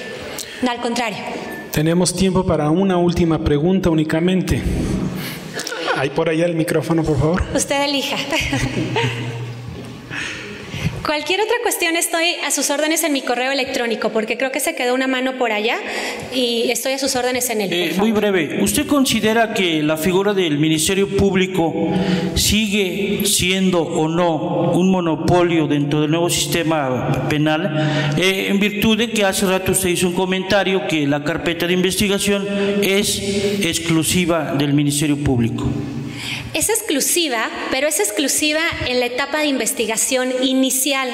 No, al contrario. Tenemos tiempo para una última pregunta únicamente. ¿Hay por allá el micrófono, por favor? Usted elija. Cualquier otra cuestión estoy a sus órdenes en mi correo electrónico, porque creo que se quedó una mano por allá y estoy a sus órdenes en él. Muy breve, ¿usted considera que la figura del Ministerio Público sigue siendo o no un monopolio dentro del nuevo sistema penal, en virtud de que hace rato usted hizo un comentario que la carpeta de investigación es exclusiva del Ministerio Público? Es exclusiva, pero es exclusiva en la etapa de investigación inicial.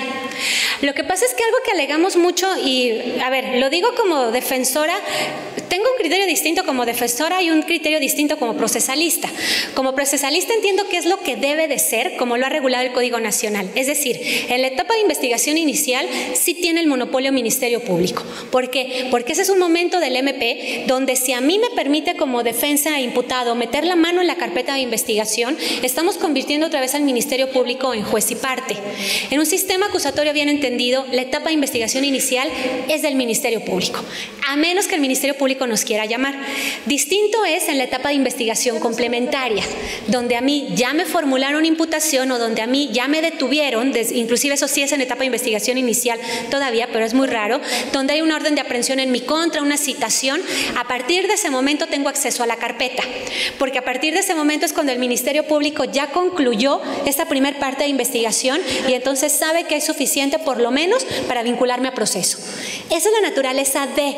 Lo que pasa es que algo que alegamos mucho, y a ver, lo digo como defensora, tengo un criterio distinto como defensora y un criterio distinto como procesalista. Como procesalista entiendo qué es lo que debe de ser, como lo ha regulado el Código Nacional. Es decir, en la etapa de investigación inicial sí tiene el monopolio Ministerio Público. ¿Por qué? Porque ese es un momento del MP donde si a mí me permite como defensa imputado meter la mano en la carpeta de investigación, estamos convirtiendo otra vez al Ministerio Público en juez y parte. En un sistema acusatorio bien entendido, la etapa de investigación inicial es del Ministerio Público, a menos que el Ministerio Público nos quiera llamar. Distinto es en la etapa de investigación complementaria, donde a mí ya me formularon imputación o donde a mí ya me detuvieron, inclusive eso sí es en etapa de investigación inicial todavía, pero es muy raro, donde hay una orden de aprehensión en mi contra, una citación. A partir de ese momento tengo acceso a la carpeta, porque a partir de ese momento es cuando el Ministerio Público ya concluyó esta primer parte de investigación y entonces sabe que es suficiente por lo menos para vincularme a proceso. Esa es la naturaleza de...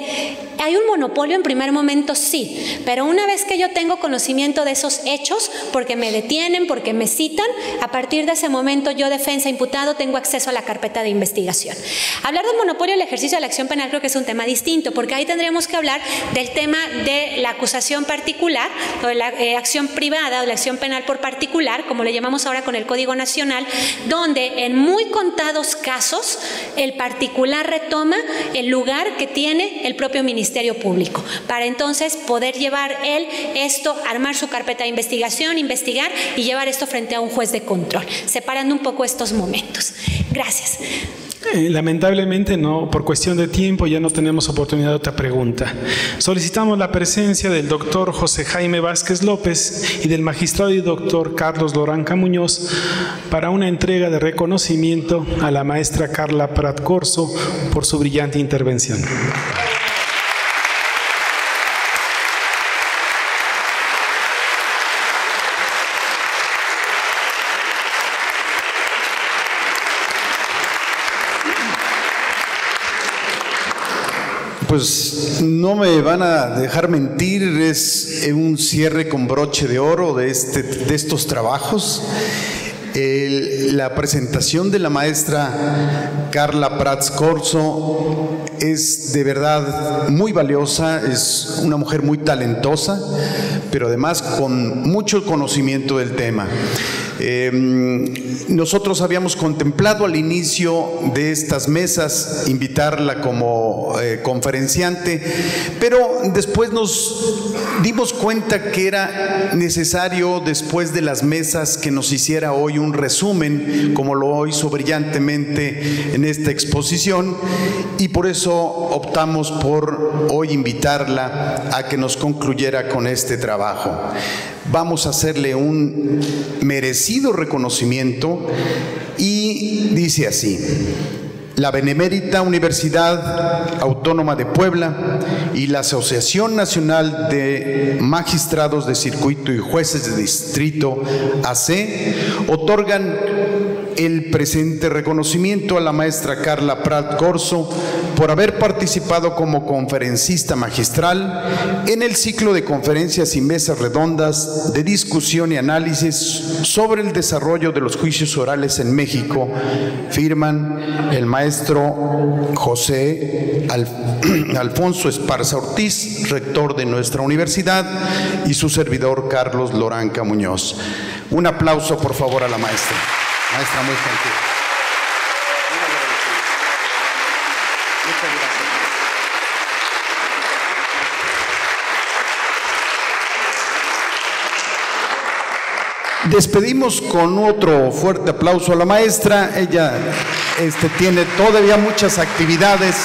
¿Hay un monopolio en primer momento? Sí, pero una vez que yo tengo conocimiento de esos hechos, porque me detienen, porque me citan, a partir de ese momento yo, defensa imputado, tengo acceso a la carpeta de investigación. Hablar del monopolio del ejercicio de la acción penal creo que es un tema distinto, porque ahí tendríamos que hablar del tema de la acusación particular, o de la acción privada o la acción penal por particular, como le llamamos ahora con el Código Nacional, donde en muy contados casos el particular retoma el lugar que tiene el propio Ministerio Público, para entonces poder llevar él esto, armar su carpeta de investigación, investigar y llevar esto frente a un juez de control, separando un poco estos momentos. Gracias. Lamentablemente no, por cuestión de tiempo ya no tenemos oportunidad de otra pregunta. Solicitamos la presencia del doctor José Jaime Vázquez López y del magistrado y doctor Carlos Loranca Muñoz para una entrega de reconocimiento a la maestra Carla Prat Corso por su brillante intervención. Pues no me van a dejar mentir, es un cierre con broche de oro de estos trabajos. La presentación de la maestra Carla Prat Corso es de verdad muy valiosa, es una mujer muy talentosa, pero además con mucho conocimiento del tema. Nosotros habíamos contemplado al inicio de estas mesas invitarla como conferenciante, pero después nos dimos cuenta que era necesario, después de las mesas, que nos hiciera hoy un resumen, como lo hizo brillantemente en esta exposición, y por eso optamos por hoy invitarla a que nos concluyera con este trabajo. Vamos a hacerle un merecido reconocimiento y dice así: la Benemérita Universidad Autónoma de Puebla y la Asociación Nacional de Magistrados de Circuito y Jueces de Distrito, AC, otorgan el presente reconocimiento a la maestra Carla Prat Corso por haber participado como conferencista magistral en el ciclo de conferencias y mesas redondas de discusión y análisis sobre el desarrollo de los juicios orales en México. Firman el maestro José Alfonso Esparza Ortiz, rector de nuestra universidad, y su servidor Carlos Loranca Muñoz. Un aplauso, por favor, a la maestra. Maestra muy gentil. Muchas gracias. Despedimos con otro fuerte aplauso a la maestra. Ella tiene todavía muchas actividades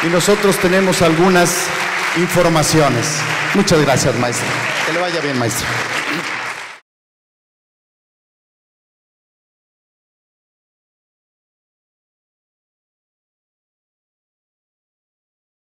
y nosotros tenemos algunas informaciones. Muchas gracias, maestra. Que le vaya bien, maestra.